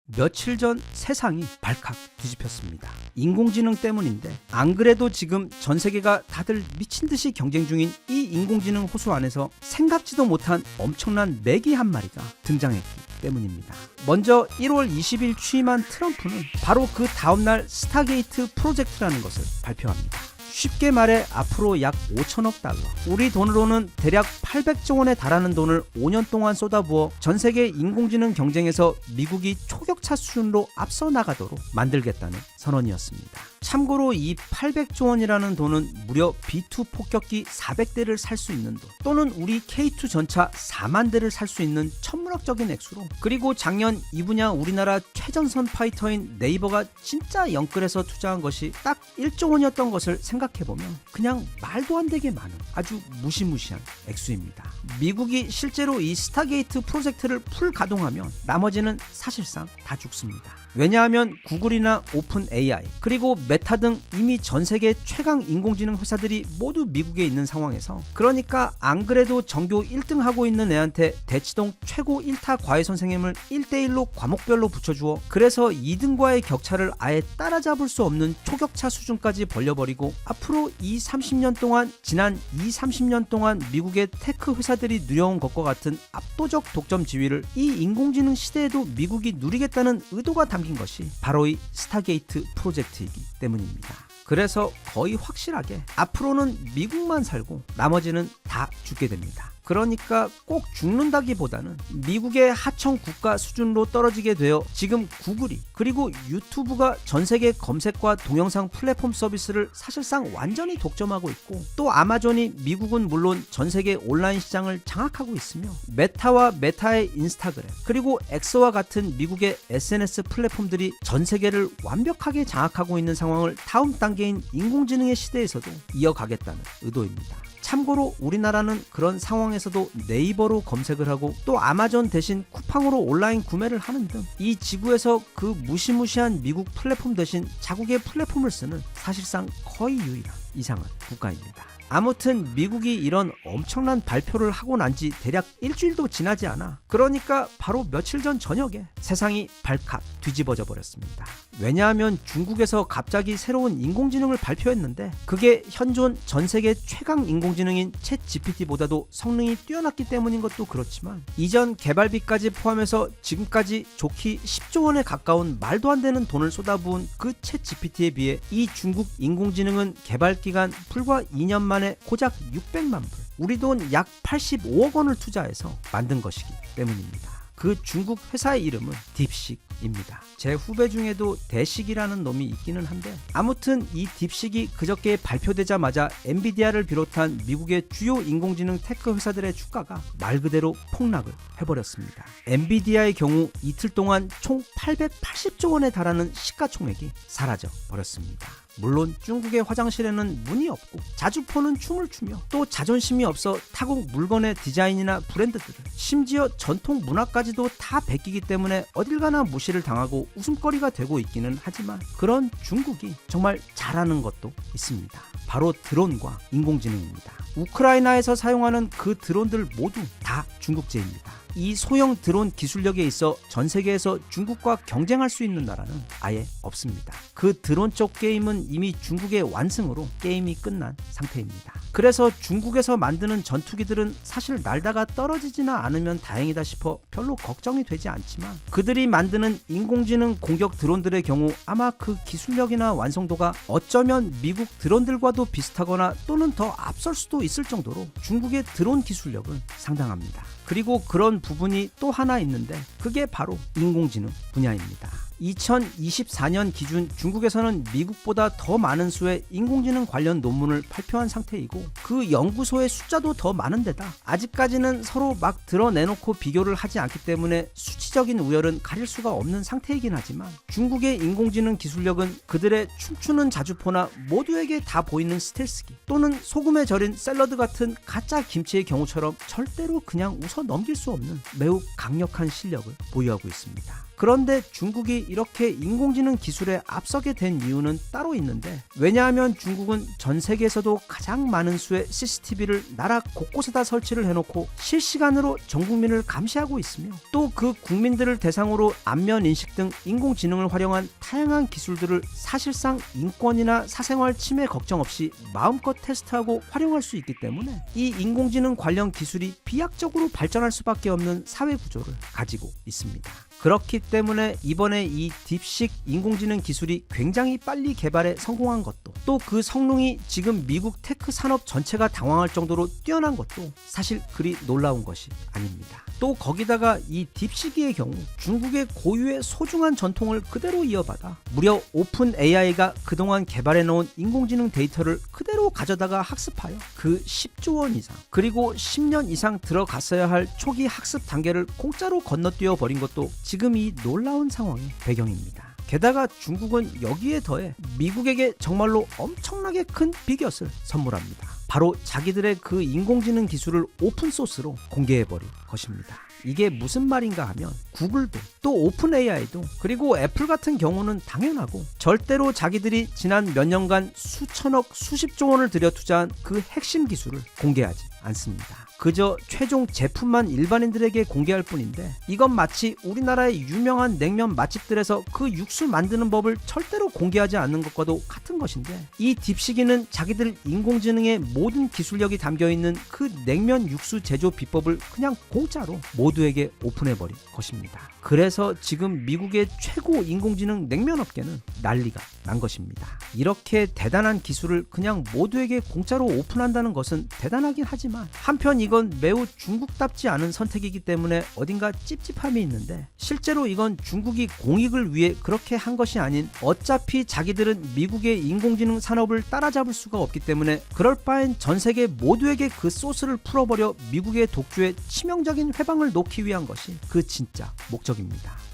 며칠 전 세상이 발칵 뒤집혔습니다. 인공지능 때문인데, 안 그래도 지금 전 세계가 다들 미친 듯이 경쟁 중인 이 인공지능 호수 안에서 생각지도 못한 엄청난 메기 한 마리가 등장했기 때문입니다. 먼저 1월 20일 취임한 트럼프는 바로 그 다음날 스타게이트 프로젝트라는 것을 발표합니다. 쉽게 말해 앞으로 약 5천억 달러, 우리 돈으로는 대략 800조 원에 달하는 돈을 5년 동안 쏟아부어 전 세계 인공지능 경쟁에서 미국이 초격차 수준으로 앞서 나가도록 만들겠다는 선언이었습니다. 참고로 이 800조 원이라는 돈은 무려 B2 폭격기 400대를 살 수 있는 돈, 또는 우리 K2 전차 4만 대를 살 수 있는 천문학적인 액수로, 그리고 작년 이 분야 우리나라 최전선 파이터인 네이버가 진짜 영끌해서 투자한 것이 딱 1조 원이었던 것을 생각해보면 그냥 말도 안 되게 많은 아주 무시무시한 액수입니다. 미국이 실제로 이 스타게이트 프로젝트를 풀 가동하면 나머지는 사실상 다 죽습니다. 왜냐하면 구글이나 오픈 AI 그리고 메타 등 이미 전 세계 최강 인공지능 회사들이 모두 미국에 있는 상황에서, 그러니까 안 그래도 전교 1등 하고 있는 애한테 대치동 최고 1타 과외 선생님을 1대1로 과목별로 붙여주어 그래서 2등과의 격차를 아예 따라잡을 수 없는 초격차 수준까지 벌려버리고, 앞으로 30년 동안 지난 30년 동안 미국의 테크 회사들이 누려온 것과 같은 압도적 독점 지위를 이 인공지능 시대에도 미국이 누리겠다는 의도가 담긴 것이 바로 이 스타게이트 프로젝트이기 때문입니다. 그래서 거의 확실하게 앞으로는 미국만 살고 나머지는 다 죽게 됩니다. 그러니까 꼭 죽는다기보다는 미국의 하청 국가 수준으로 떨어지게 되어 지금 구글이 그리고 유튜브가 전 세계 검색과 동영상 플랫폼 서비스를 사실상 완전히 독점하고 있고, 또 아마존이 미국은 물론 전 세계 온라인 시장을 장악하고 있으며, 메타와 메타의 인스타그램 그리고 엑소와 같은 미국의 SNS 플랫폼들이 전 세계를 완벽하게 장악하고 있는 상황을 다음 단계인 인공지능의 시대에서도 이어가겠다는 의도입니다. 참고로 우리나라는 그런 상황에서도 네이버로 검색을 하고 또 아마존 대신 쿠팡으로 온라인 구매를 하는 등 이 지구에서 그 무시무시한 미국 플랫폼 대신 자국의 플랫폼을 쓰는 사실상 거의 유일한 이상한 국가입니다. 아무튼 미국이 이런 엄청난 발표를 하고 난 지 대략 일주일도 지나지 않아, 그러니까 바로 며칠 전 저녁에 세상이 발칵 뒤집어져 버렸습니다. 왜냐하면 중국에서 갑자기 새로운 인공지능을 발표했는데 그게 현존 전 세계 최강 인공지능인 챗 GPT보다도 성능이 뛰어났기 때문인 것도 그렇지만, 이전 개발비까지 포함해서 지금까지 좋기 10조 원에 가까운 말도 안 되는 돈을 쏟아부은 그 챗 GPT에 비해 이 중국 인공지능은 개발 기간 불과 2년 만에 고작 600만 불, 우리 돈 약 85억 원을 투자해서 만든 것이기 때문입니다. 그 중국 회사의 이름은 딥식입니다. 제 후배 중에도 대식이라는 놈이 있기는 한데, 아무튼 이 딥식이 그저께 발표되자마자 엔비디아를 비롯한 미국의 주요 인공지능 테크 회사들의 주가가 말 그대로 폭락을 해버렸습니다. 엔비디아의 경우 이틀 동안 총 880조 원에 달하는 시가총액이 사라져 버렸습니다. 물론 중국의 화장실에는 문이 없고 자주포는 춤을 추며 또 자존심이 없어 타국 물건의 디자인이나 브랜드들을, 심지어 전통 문화까지도 다 베끼기 때문에 어딜 가나 무시를 당하고 웃음거리가 되고 있기는 하지만, 그런 중국이 정말 잘하는 것도 있습니다. 바로 드론과 인공지능입니다. 우크라이나에서 사용하는 그 드론들 모두 다 중국제입니다. 이 소형 드론 기술력에 있어 전 세계에서 중국과 경쟁할 수 있는 나라는 아예 없습니다. 그 드론 쪽 게임은 이미 중국의 완승으로 게임이 끝난 상태입니다. 그래서 중국에서 만드는 전투기들은 사실 날다가 떨어지지나 않으면 다행이다 싶어 별로 걱정이 되지 않지만, 그들이 만드는 인공지능 공격 드론들의 경우 아마 그 기술력이나 완성도가 어쩌면 미국 드론들과도 비슷하거나 또는 더 앞설 수도 있을 정도로 중국의 드론 기술력은 상당합니다. 그리고 그런 부분이 또 하나 있는데 그게 바로 인공지능 분야입니다. 2024년 기준 중국에서는 미국보다 더 많은 수의 인공지능 관련 논문을 발표한 상태이고, 그 연구소의 숫자도 더 많은 데다 아직까지는 서로 막 드러내놓고 비교를 하지 않기 때문에 수치적인 우열은 가릴 수가 없는 상태이긴 하지만, 중국의 인공지능 기술력은 그들의 춤추는 자주포나 모두에게 다 보이는 스텔스기 또는 소금에 절인 샐러드 같은 가짜 김치의 경우처럼 절대로 그냥 웃어 넘길 수 없는 매우 강력한 실력을 보유하고 있습니다. 그런데 중국이 이렇게 인공지능 기술에 앞서게 된 이유는 따로 있는데, 왜냐하면 중국은 전 세계에서도 가장 많은 수의 CCTV를 나라 곳곳에다 설치를 해놓고 실시간으로 전 국민을 감시하고 있으며, 또 그 국민들을 대상으로 안면 인식 등 인공지능을 활용한 다양한 기술들을 사실상 인권이나 사생활 침해 걱정 없이 마음껏 테스트하고 활용할 수 있기 때문에 이 인공지능 관련 기술이 비약적으로 발전할 수밖에 없는 사회 구조를 가지고 있습니다. 그렇기 때문에 이번에 이 딥식 인공지능 기술이 굉장히 빨리 개발에 성공한 것도, 또 그 성능이 지금 미국 테크 산업 전체가 당황할 정도로 뛰어난 것도 사실 그리 놀라운 것이 아닙니다. 또 거기다가 이 딥시기의 경우 중국의 고유의 소중한 전통을 그대로 이어받아 무려 오픈 AI가 그동안 개발해놓은 인공지능 데이터를 그대로 가져다가 학습하여 그 10조 원 이상, 그리고 10년 이상 들어갔어야 할 초기 학습 단계를 공짜로 건너뛰어 버린 것도 지금 이 놀라운 상황의 배경입니다. 게다가 중국은 여기에 더해 미국에게 정말로 엄청나게 큰 비곁을 선물합니다. 바로 자기들의 그 인공지능 기술을 오픈소스로 공개해버릴 것입니다. 이게 무슨 말인가 하면 구글도, 또 오픈 AI도, 그리고 애플 같은 경우는 당연하고 절대로 자기들이 지난 몇 년간 수천억 수십조 원을 들여 투자한 그 핵심 기술을 공개하지 않습니다. 그저 최종 제품만 일반인들에게 공개할 뿐인데, 이건 마치 우리나라의 유명한 냉면 맛집들에서 그 육수 만드는 법을 절대로 공개하지 않는 것과도 같은 것인데, 이 딥시기는 자기들 인공지능의 모든 기술력이 담겨있는 그 냉면 육수 제조 비법을 그냥 공짜로 모두에게 오픈해버린 것입니다. 그래서 지금 미국의 최고 인공지능 냉면 업계는 난리가 난 것입니다. 이렇게 대단한 기술을 그냥 모두에게 공짜로 오픈한다는 것은 대단하긴 하지만, 한편 이건 매우 중국답지 않은 선택이기 때문에 어딘가 찝찝함이 있는데, 실제로 이건 중국이 공익을 위해 그렇게 한 것이 아닌 어차피 자기들은 미국의 인공지능 산업을 따라잡을 수가 없기 때문에 그럴 바엔 전 세계 모두에게 그 소스를 풀어버려 미국의 독주에 치명적인 회방을 놓기 위한 것이 그 진짜 목적입니다.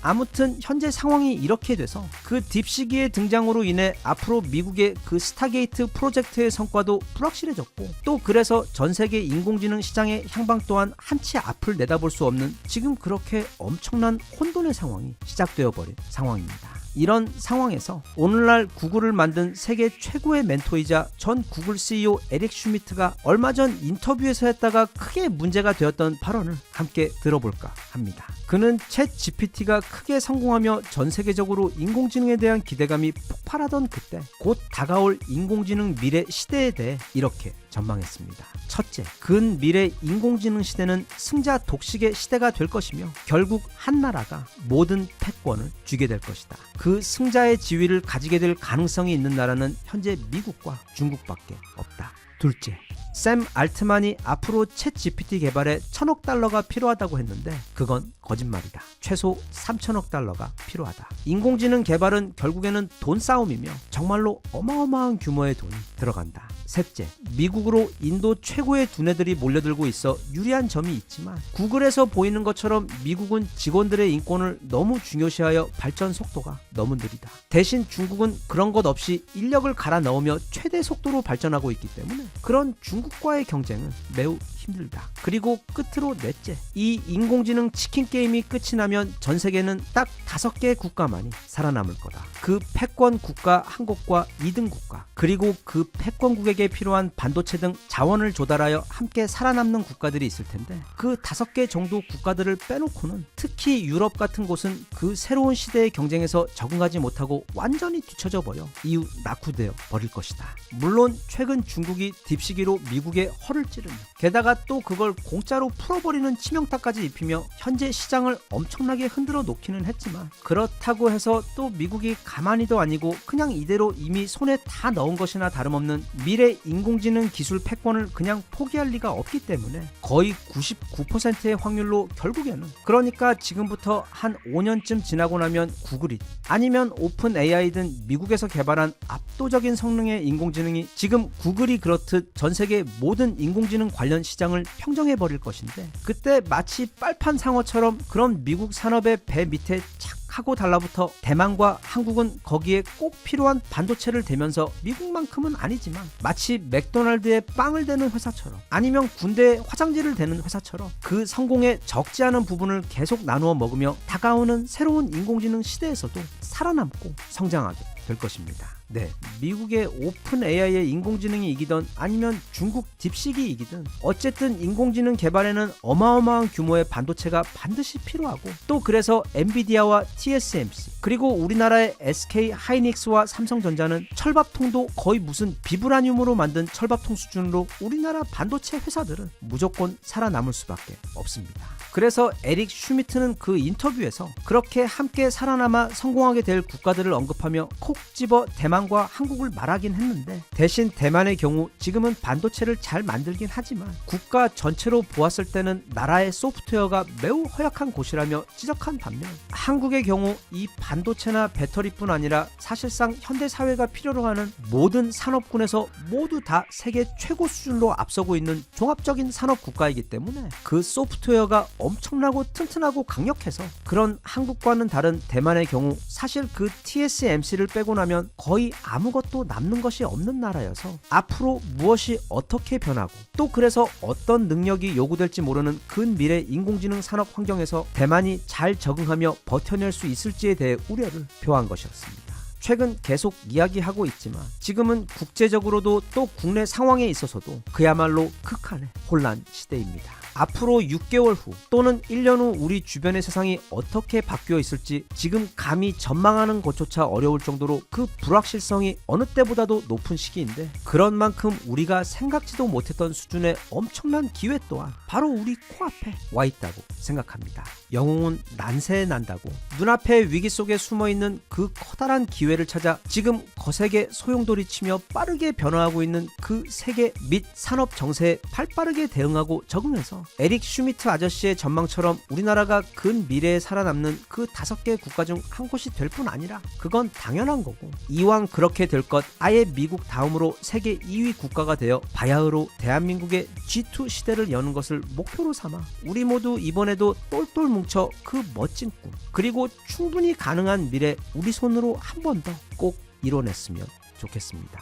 아무튼 현재 상황이 이렇게 돼서 그 딥시기의 등장으로 인해 앞으로 미국의 그 스타게이트 프로젝트의 성과도 불확실해졌고, 또 그래서 전 세계 인공지능 시장의 향방 또한 한치 앞을 내다볼 수 없는 지금 그렇게 엄청난 혼돈의 상황이 시작되어 버린 상황입니다. 이런 상황에서 오늘날 구글을 만든 세계 최고의 멘토이자 전 구글 CEO 에릭 슈미트가 얼마 전 인터뷰에서 했다가 크게 문제가 되었던 발언을 함께 들어볼까 합니다. 그는 챗 GPT가 크게 성공하며 전 세계적으로 인공지능에 대한 기대감이 폭발하던 그때 곧 다가올 인공지능 미래 시대에 대해 이렇게 전망했습니다. 첫째, 근미래 인공지능 시대는 승자 독식의 시대가 될 것이며 결국 한 나라가 모든 패권을 쥐게 될 것이다. 그 승자의 지위를 가지게 될 가능성이 있는 나라는 현재 미국과 중국밖에 없다. 둘째, 샘 알트만이 앞으로 챗 GPT 개발에 1000억 달러가 필요하다고 했는데 그건 거짓말이다. 최소 3000억 달러가 필요하다. 인공지능 개발은 결국에는 돈 싸움이며 정말로 어마어마한 규모의 돈이 들어간다. 셋째, 미국으로 인도 최고의 두뇌들이 몰려들고 있어 유리한 점이 있지만 구글에서 보이는 것처럼 미국은 직원들의 인권을 너무 중요시하여 발전 속도가 너무 느리다. 대신 중국은 그런 것 없이 인력을 갈아 넣으며 최대 속도로 발전하고 있기 때문에 그런 중국과의 경쟁은 매우 힘들다. 그리고 끝으로 넷째, 이 인공지능 치킨 게임이 끝이 나면 전 세계는 딱 5개의 국가만이 살아남을 거다. 그 패권 국가 한 곳과 2등 국가, 그리고 그 패권국에게 필요한 반도체 등 자원을 조달하여 함께 살아남는 국가들이 있을 텐데 그 5개 정도 국가들을 빼놓고는 특히 유럽 같은 곳은 그 새로운 시대의 경쟁에서 적응하지 못하고 완전히 뒤처져 버려 이후 낙후되어 버릴 것이다. 물론 최근 중국이 딥시기로 미국의 허를 찌르며 게다가 또 그걸 공짜로 풀어버리는 치명타까지 입히며 현재 시장을 엄청나게 흔들어 놓기는 했지만, 그렇다고 해서 또 미국이 가만히도 아니고 그냥 이대로 이미 손에 다 넣은 것이나 다름없는 미래 인공지능 기술 패권을 그냥 포기할 리가 없기 때문에 거의 99%의 확률로 결국에는, 그러니까 지금부터 한 5년쯤 지나고 나면 구글이 아니면 오픈 AI든 미국에서 개발한 압도적인 성능의 인공지능이 지금 구글이 그렇듯 전 세계 모든 인공지능 관련 시장을 평정해버릴 것인데, 그때 마치 빨판 상어처럼 그런 미국 산업의 배 밑에 착 하고 달라붙어 대만과 한국은 거기에 꼭 필요한 반도체를 대면서 미국만큼은 아니지만 마치 맥도날드에 빵을 대는 회사처럼 아니면 군대에 화장지를 대는 회사처럼 그 성공에 적지 않은 부분을 계속 나누어 먹으며 다가오는 새로운 인공지능 시대에서도 살아남고 성장하게 될 것입니다. 네, 미국의 오픈 AI의 인공지능이 이기던 아니면 중국 딥식이 이기든 어쨌든 인공지능 개발에는 어마어마한 규모의 반도체가 반드시 필요하고 또 그래서 엔비디아와 TSMC 그리고 우리나라의 SK 하이닉스와 삼성전자는 철밥통도 거의 무슨 비브라늄으로 만든 철밥통 수준으로 우리나라 반도체 회사들은 무조건 살아남을 수밖에 없습니다. 그래서 에릭 슈미트는 그 인터뷰에서 그렇게 함께 살아남아 성공하게 될 국가들을 언급하며 콕 집어 대만과 한국을 말하긴 했는데 대신 대만의 경우 지금은 반도체를 잘 만들긴 하지만 국가 전체로 보았을 때는 나라의 소프트웨어가 매우 허약한 곳이라며 지적한 반면 한국의 경우 이 반도체나 배터리뿐 아니라 사실상 현대 사회가 필요로 하는 모든 산업군에서 모두 다 세계 최고 수준으로 앞서고 있는 종합적인 산업 국가이기 때문에 그 소프트웨어가 엄청나고 튼튼하고 강력해서 그런 한국과는 다른 대만의 경우 사실 그 TSMC를 빼고 나면 거의 아무것도 남는 것이 없는 나라여서 앞으로 무엇이 어떻게 변하고 또 그래서 어떤 능력이 요구될지 모르는 근미래 인공지능 산업 환경에서 대만이 잘 적응하며 버텨낼 수 있을지에 대해 우려를 표한 것이었습니다. 최근 계속 이야기하고 있지만 지금은 국제적으로도 또 국내 상황에 있어서도 그야말로 극한의 혼란 시대입니다. 앞으로 6개월 후 또는 1년 후 우리 주변의 세상이 어떻게 바뀌어 있을지 지금 감히 전망하는 것조차 어려울 정도로 그 불확실성이 어느 때보다도 높은 시기인데 그런 만큼 우리가 생각지도 못했던 수준의 엄청난 기회 또한 바로 우리 코앞에 와 있다고 생각합니다. 영웅은 난세에 난다고 눈앞의 위기 속에 숨어있는 그 커다란 기회를 찾아 지금 거세게 소용돌이치며 빠르게 변화하고 있는 그 세계 및 산업 정세에 발빠르게 대응하고 적응해서 에릭 슈미트 아저씨의 전망처럼 우리나라가 근미래에 살아남는 그 5개 국가 중 한 곳이 될 뿐 아니라 그건 당연한 거고 이왕 그렇게 될 것 아예 미국 다음으로 세계 2위 국가가 되어 바야흐로 대한민국의 G2 시대를 여는 것을 목표로 삼아 우리 모두 이번에도 똘똘 뭉쳐 그 멋진 꿈 그리고 충분히 가능한 미래 우리 손으로 한 번 더 꼭 이뤄냈으면 좋겠습니다.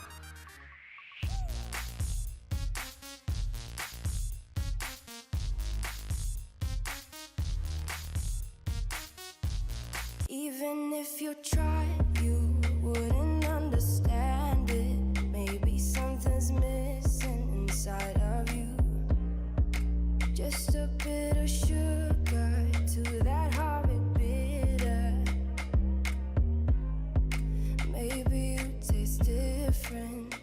Even if you tried, you wouldn't understand it. Maybe something's missing inside of you. Just a bit of sugar to that horrid bitter. Maybe you taste different.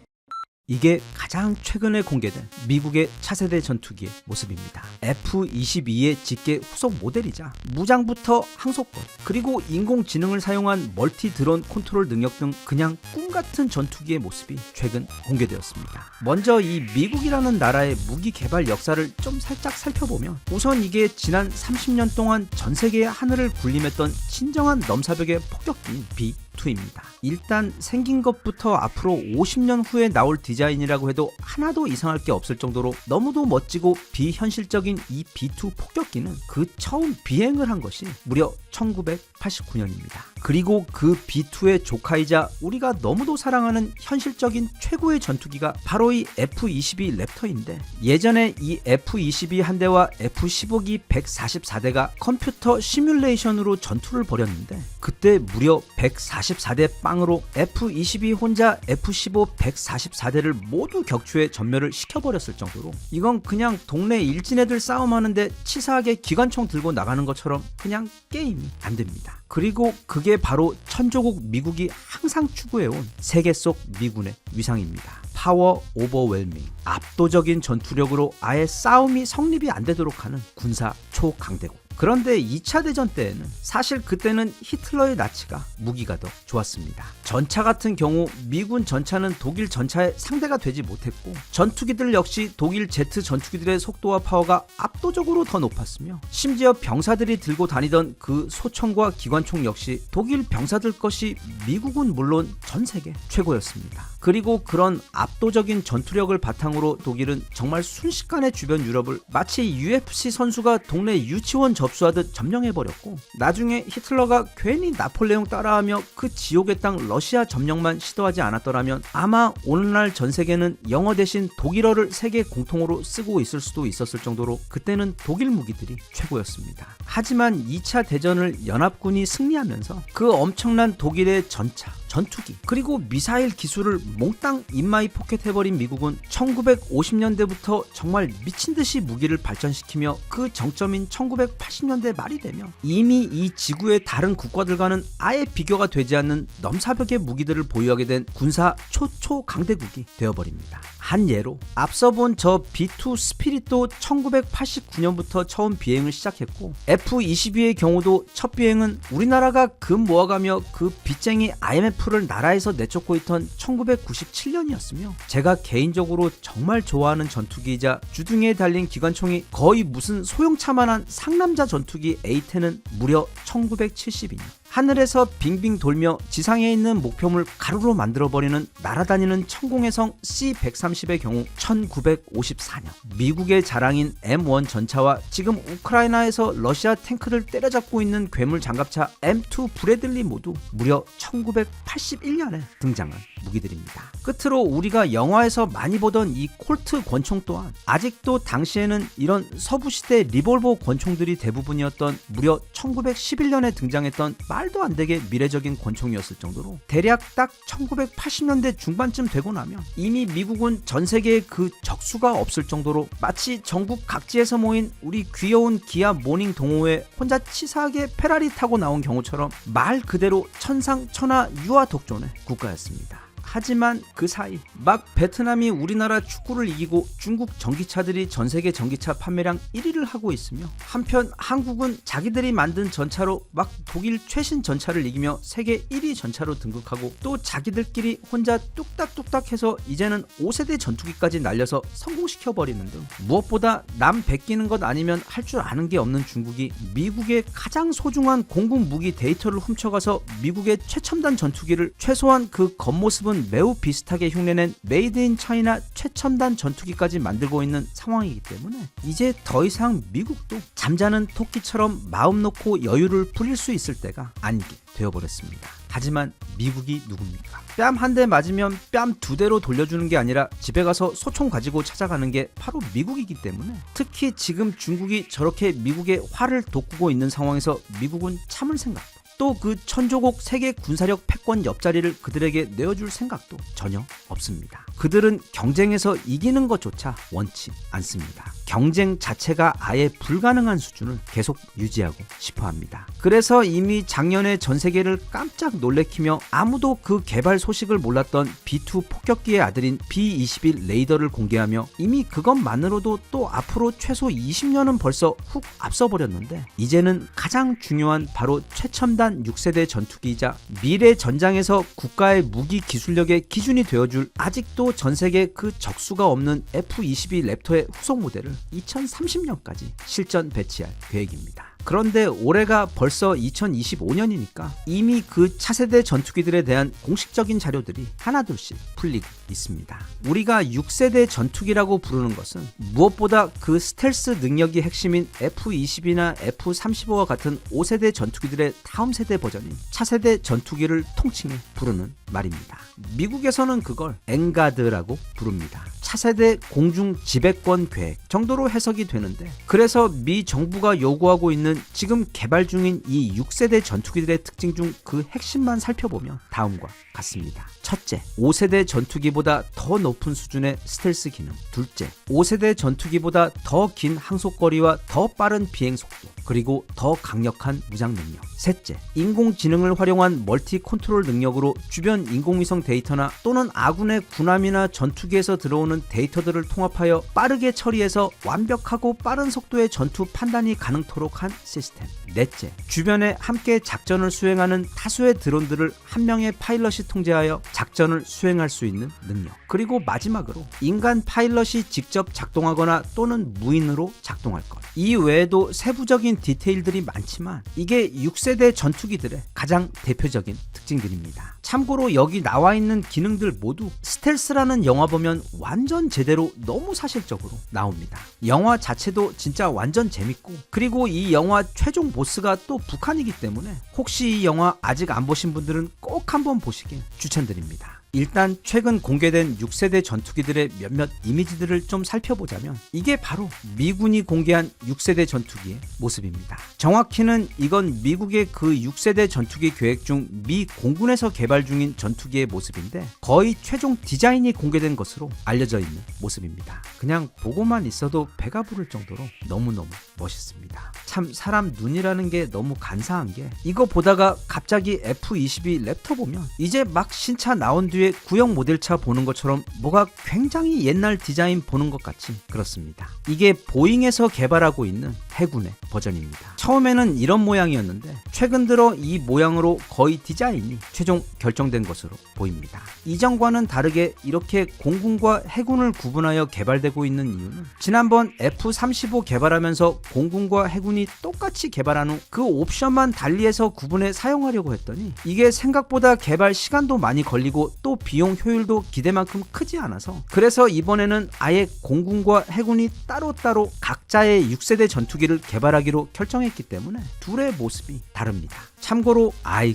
이게 가장 최근에 공개된 미국의 차세대 전투기의 모습입니다. F-22의 직계 후속 모델이자 무장부터 항속권 그리고 인공지능을 사용한 멀티 드론 컨트롤 능력 등 그냥 꿈같은 전투기의 모습이 최근 공개되었습니다. 먼저 이 미국이라는 나라의 무기 개발 역사를 좀 살짝 살펴보면 우선 이게 지난 30년 동안 전 세계의 하늘을 군림했던 진정한 넘사벽의 폭격기인 B-2입니다. 일단 생긴 것부터 앞으로 50년 후에 나올 디자인이라고 해도 하나도 이상할 게 없을 정도로 너무도 멋지고 비현실적인 이 B-2 폭격기는 그 처음 비행을 한 것이 무려 1989년입니다. 그리고 그 B-2의 조카이자 우리가 너무도 사랑하는 현실적인 최고의 전투기가 바로 이 F-22 랩터인데 예전에 이 F-22 한 대와 F-15기 144대가 컴퓨터 시뮬레이션으로 전투를 벌였는데 그때 무려 144대 빵으로 F-22 혼자 F-15 144대를 모두 격추해 전멸을 시켜버렸을 정도로 이건 그냥 동네 일진애들 싸움하는데 치사하게 기관총 들고 나가는 것처럼 그냥 게임이 안 됩니다. 그리고 그게 바로 천조국 미국이 항상 추구해온 세계 속 미군의 위상입니다. 파워 오버웰밍, 압도적인 전투력으로 아예 싸움이 성립이 안 되도록 하는 군사 초강대국. 그런데 2차 대전 때에는 사실 그때는 히틀러의 나치가 무기가 더 좋았습니다. 전차 같은 경우 미군 전차는 독일 전차의 상대가 되지 못했고 전투기들 역시 독일 제트 전투기들의 속도와 파워가 압도적으로 더 높았으며 심지어 병사들이 들고 다니던 그 소총과 기관총 역시 독일 병사들 것이 미국은 물론 전 세계 최고였습니다. 그리고 그런 압도적인 전투력을 바탕으로 독일은 정말 순식간에 주변 유럽을 마치 UFC 선수가 동네 유치원 접수하듯 점령해버렸고 나중에 히틀러가 괜히 나폴레옹 따라하며 그 지옥의 땅 러시아 점령만 시도하지 않았더라면 아마 오늘날 전 세계는 영어 대신 독일어를 세계 공통어로 쓰고 있을 수도 있었을 정도로 그때는 독일 무기들이 최고였습니다. 하지만 2차 대전을 연합군이 승리하면서 그 엄청난 독일의 전차 전투기 그리고 미사일 기술을 몽땅 인마이 포켓해버린 미국은 1950년대부터 정말 미친듯이 무기를 발전시키며 그 정점인 1980년대 말이 되며 이미 이 지구의 다른 국가들과는 아예 비교가 되지 않는 넘사벽의 무기들을 보유하게 된 군사 초초 강대국이 되어버립니다. 한 예로 앞서 본 저 B2 스피릿도 1989년부터 처음 비행을 시작했고 F-22의 경우도 첫 비행은 우리나라가 금 모아가며 그 빚쟁이 IMF를 나라에서 내쫓고 있던 1997년이었으며 제가 개인적으로 정말 좋아하는 전투기이자 주둥이에 달린 기관총이 거의 무슨 소형차만한 상남자 전투기 A-10은 무려 1972년 하늘에서 빙빙 돌며 지상에 있는 목표물 가루로 만들어버리는 날아다니는 천공해성 C-130의 경우 1954년 미국의 자랑인 M1 전차와 지금 우크라이나에서 러시아 탱크를 때려잡고 있는 괴물 장갑차 M2 브래들리 모두 무려 1981년에 등장한 무기들입니다. 끝으로 우리가 영화에서 많이 보던 이 콜트 권총 또한 아직도 당시에는 이런 서부시대 리볼버 권총들이 대부분이었던 무려 1911년에 등장했던 말도 안 되게 미래적인 권총이었을 정도로 대략 딱 1980년대 중반쯤 되고 나면 이미 미국은 전 세계에 그 적수가 없을 정도로 마치 전국 각지에서 모인 우리 귀여운 기아 모닝 동호회 혼자 치사하게 페라리 타고 나온 경우처럼 말 그대로 천상천하 유아독존의 국가였습니다. 하지만 그 사이 막 베트남이 우리나라 축구를 이기고 중국 전기차들이 전세계 전기차 판매량 1위를 하고 있으며 한편 한국은 자기들이 만든 전차로 막 독일 최신 전차를 이기며 세계 1위 전차로 등극하고 또 자기들끼리 혼자 뚝딱뚝딱 해서 이제는 5세대 전투기까지 날려서 성공시켜버리는 등 무엇보다 남 베끼는 것 아니면 할 줄 아는 게 없는 중국이 미국의 가장 소중한 공군 무기 데이터를 훔쳐가서 미국의 최첨단 전투기를 최소한 그 겉모습은 매우 비슷하게 흉내낸 메이드 인 차이나 최첨단 전투기까지 만들고 있는 상황이기 때문에 이제 더 이상 미국도 잠자는 토끼처럼 마음 놓고 여유를 부릴 수 있을 때가 아니게 되어버렸습니다. 하지만 미국이 누굽니까? 뺨 한 대 맞으면 뺨 두 대로 돌려주는 게 아니라 집에 가서 소총 가지고 찾아가는 게 바로 미국이기 때문에 특히 지금 중국이 저렇게 미국의 화를 돋구고 있는 상황에서 미국은 참을 생각도 또 그 천조국 세계 군사력 패권 옆자리를 그들에게 내어줄 생각도 전혀 없습니다. 그들은 경쟁에서 이기는 것조차 원치 않습니다. 경쟁 자체가 아예 불가능한 수준을 계속 유지하고 싶어 합니다. 그래서 이미 작년에 전 세계를 깜짝 놀래키며 아무도 그 개발 소식을 몰랐던 B2 폭격기의 아들인 B-21 레이더를 공개하며 이미 그것만으로도 또 앞으로 최소 20년은 벌써 훅 앞서버렸는데 이제는 가장 중요한 바로 최첨단 6세대 전투기이자 미래 전장에서 국가의 무기 기술력의 기준이 되어줄 아직도 전 세계 그 적수가 없는 F-22 랩터의 후속 모델을 2030년까지 실전 배치할 계획입니다. 그런데 올해가 벌써 2025년이니까 이미 그 차세대 전투기들에 대한 공식적인 자료들이 하나둘씩 풀리고 있습니다. 우리가 6세대 전투기라고 부르는 것은 무엇보다 그 스텔스 능력이 핵심인 F-22나 F-35와 같은 5세대 전투기들의 다음 세대 버전인 차세대 전투기를 통칭해 부르는 말입니다. 미국에서는 그걸 엔가드라고 부릅니다. 차세대 공중 지배권 계획 정도로 해석이 되는데 그래서 미 정부가 요구하고 있는 지금 개발 중인 이 6세대 전투기들의 특징 중 그 핵심만 살펴보면 다음과 같습니다. 첫째, 5세대 전투기보다 더 높은 수준의 스텔스 기능. 둘째, 5세대 전투기보다 더 긴 항속거리와 더 빠른 비행 속도. 그리고 더 강력한 무장 능력. 셋째, 인공지능을 활용한 멀티 컨트롤 능력으로 주변 인공위성 데이터나 또는 아군의 군함이나 전투기에서 들어오는 데이터들을 통합하여 빠르게 처리해서 완벽하고 빠른 속도의 전투 판단이 가능토록 한 시스템. 넷째, 주변에 함께 작전을 수행하는 다수의 드론들을 한 명의 파일럿이 통제하여 작전을 수행할 수 있는 능력. 그리고 마지막으로 인간 파일럿이 직접 작동하거나 또는 무인으로 작동할 것. 이 외에도 세부적인 디테일들이 많지만 이게 6세대 전투기들의 가장 대표적인 특징들입니다. 참고로 여기 나와 있는 기능들 모두 스텔스라는 영화 보면 완전 제대로 너무 사실적으로 나옵니다. 영화 자체도 진짜 완전 재밌고 그리고 이 영화 최종 보스가 또 북한이기 때문에 혹시 이 영화 아직 안 보신 분들은 꼭 한번 보시길 추천드립니다. 일단 최근 공개된 6세대 전투기들의 몇몇 이미지들을 좀 살펴보자면 이게 바로 미군이 공개한 6세대 전투기의 모습입니다. 정확히는 이건 미국의 그 6세대 전투기 계획 중 미 공군에서 개발 중인 전투기의 모습인데 거의 최종 디자인이 공개된 것으로 알려져 있는 모습입니다. 그냥 보고만 있어도 배가 부를 정도로 너무너무 멋있습니다. 참 사람 눈이라는 게 너무 간사한 게 이거 보다가 갑자기 F-22 랩터 보면 이제 막 신차 나온 뒤에 구형 모델차 보는 것처럼 뭐가 굉장히 옛날 디자인 보는 것 같이 그렇습니다. 이게 보잉에서 개발하고 있는 해군의 버전입니다. 처음에는 이런 모양이었는데 최근 들어 이 모양으로 거의 디자인이 최종 결정된 것으로 보입니다. 이전과는 다르게 이렇게 공군과 해군을 구분하여 개발되고 있는 이유는 지난번 F-35 개발하면서 공군과 해군이 똑같이 개발한 후 그 옵션만 달리해서 구분해 사용하려고 했더니 이게 생각보다 개발 시간도 많이 걸리고 또 비용 효율도 기대만큼 크지 않아서 그래서 이번에는 아예 공군과 해군이 따로따로 각자의 6세대 전투기를 개발하기로 결정했기 때문에 둘의 모습이 다릅니다. 참고로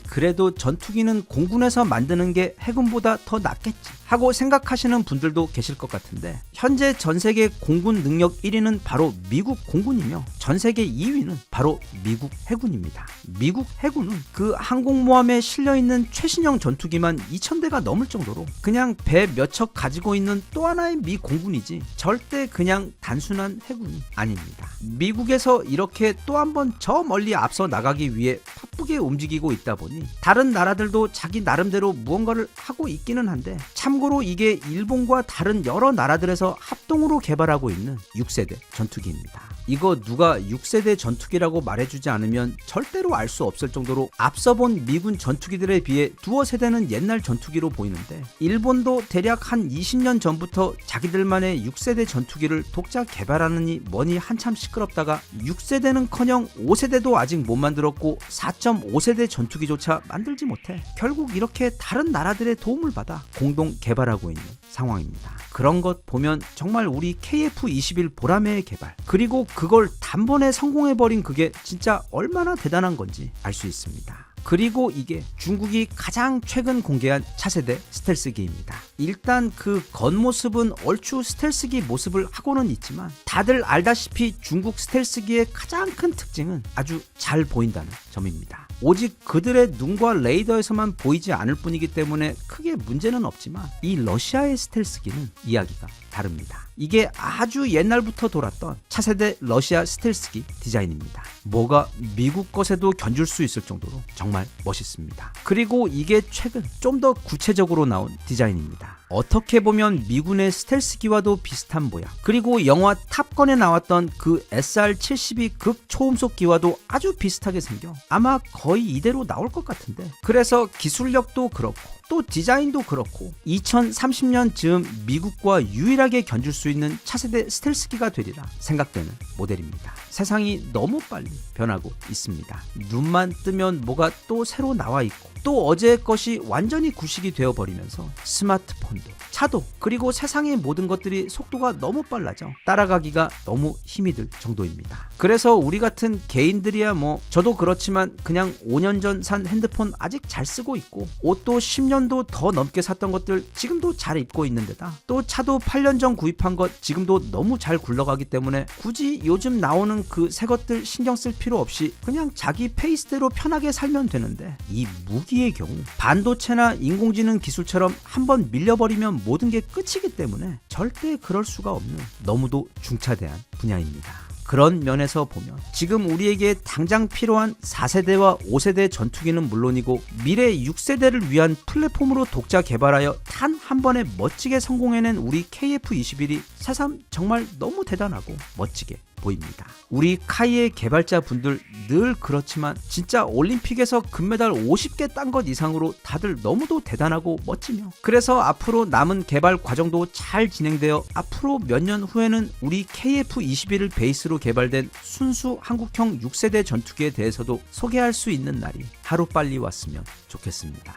그래도 전투기는 공군에서 만드는 게 해군보다 더 낫겠지 하고 생각하시는 분들도 계실 것 같은데 현재 전세계 공군 능력 1위는 바로 미국 공군이며 전세계 2위는 바로 미국 해군입니다. 미국 해군은 그 항공모함에 실려있는 최신형 전투기만 2000대가 넘을 정도로 그냥 배 몇 척 가지고 있는 또 하나의 미 공군이지 절대 그냥 단순한 해군이 아닙니다. 미국에서 이렇게 또 한 번 저 멀리 앞서 나가기 위해 바쁘게 움직이고 있다 보니 다른 나라들도 자기 나름대로 무언가를 하고 있기는 한데 참고로 이게 일본과 다른 여러 나라들에서 합동으로 개발하고 있는 6세대 전투기입니다. 이거 누가 6세대 전투기라고 말해주지 않으면 절대로 알 수 없을 정도로 앞서 본 미군 전투기들에 비해 두어 세대는 옛날 전투기로 보이는데 일본도 대략 한 20년 전부터 자기들만의 6세대 전투기를 독자 개발하느니 뭐니 한참 시끄럽다가 6세대는커녕 5세대도 아직 못 만들었고 4.5세대 전투기조차 만들지 못해 결국 이렇게 다른 나라들의 도움을 받아 공동 개발하고 있는 상황입니다. 그런 것 보면 정말 우리 KF-21 보라매의 개발 그리고 그걸 단번에 성공해버린 그게 진짜 얼마나 대단한 건지 알 수 있습니다. 그리고 이게 중국이 가장 최근 공개한 차세대 스텔스기입니다. 일단 그 겉모습은 얼추 스텔스기 모습을 하고는 있지만 다들 알다시피 중국 스텔스기의 가장 큰 특징은 아주 잘 보인다는 점입니다. 오직 그들의 눈과 레이더에서만 보이지 않을 뿐이기 때문에 크게 문제는 없지만 이 러시아의 스텔스기는 이야기가 다릅니다. 이게 아주 옛날부터 돌았던 차세대 러시아 스텔스기 디자인입니다. 뭐가 미국 것에도 견줄 수 있을 정도로 정말 멋있습니다. 그리고 이게 최근 좀 더 구체적으로 나온 디자인입니다. 어떻게 보면 미군의 스텔스기와도 비슷한 모양 그리고 영화 탑건에 나왔던 그 SR-72 극초음속기와도 아주 비슷하게 생겨 아마 거의 이대로 나올 것 같은데 그래서 기술력도 그렇고 또 디자인도 그렇고 2030년 즈음 미국과 유일하게 견줄 수 있는 차세대 스텔스기가 되리라 생각되는 모델입니다. 세상이 너무 빨리 변하고 있습니다. 눈만 뜨면 뭐가 또 새로 나와 있고 또 어제의 것이 완전히 구식이 되어버리면서 스마트폰도 차도 그리고 세상의 모든 것들이 속도가 너무 빨라져 따라가기가 너무 힘이 들 정도입니다. 그래서 우리 같은 개인들이야 뭐 저도 그렇지만 그냥 5년 전 산 핸드폰 아직 잘 쓰고 있고 옷도 10년도 더 넘게 샀던 것들 지금도 잘 입고 있는데다 또 차도 8년 전 구입한 것 지금도 너무 잘 굴러가기 때문에 굳이 요즘 나오는 그 새 것들 신경 쓸 필요 없이 그냥 자기 페이스대로 편하게 살면 되는데 이 무기의 경우 반도체나 인공지능 기술처럼 한번 밀려버리면 모든 게 끝이기 때문에 절대 그럴 수가 없는 너무도 중차대한 분야입니다. 그런 면에서 보면 지금 우리에게 당장 필요한 4세대와 5세대 전투기는 물론이고 미래 6세대를 위한 플랫폼으로 독자 개발하여 단 한 번에 멋지게 성공해낸 우리 KF-21이 새삼 정말 너무 대단하고 멋지게 보입니다. 우리 카이의 개발자 분들 늘 그렇지만 진짜 올림픽에서 금메달 50개 딴 것 이상으로 다들 너무도 대단하고 멋지며 그래서 앞으로 남은 개발 과정도 잘 진행되어 앞으로 몇 년 후에는 우리 KF-21을 베이스로 개발된 순수 한국형 6세대 전투기에 대해서도 소개할 수 있는 날이 하루빨리 왔으면 좋겠습니다.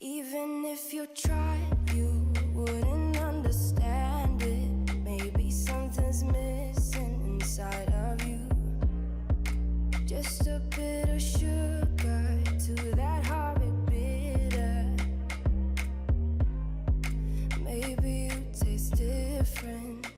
Even if you tried, you wouldn't understand it. Maybe something's missing. friend.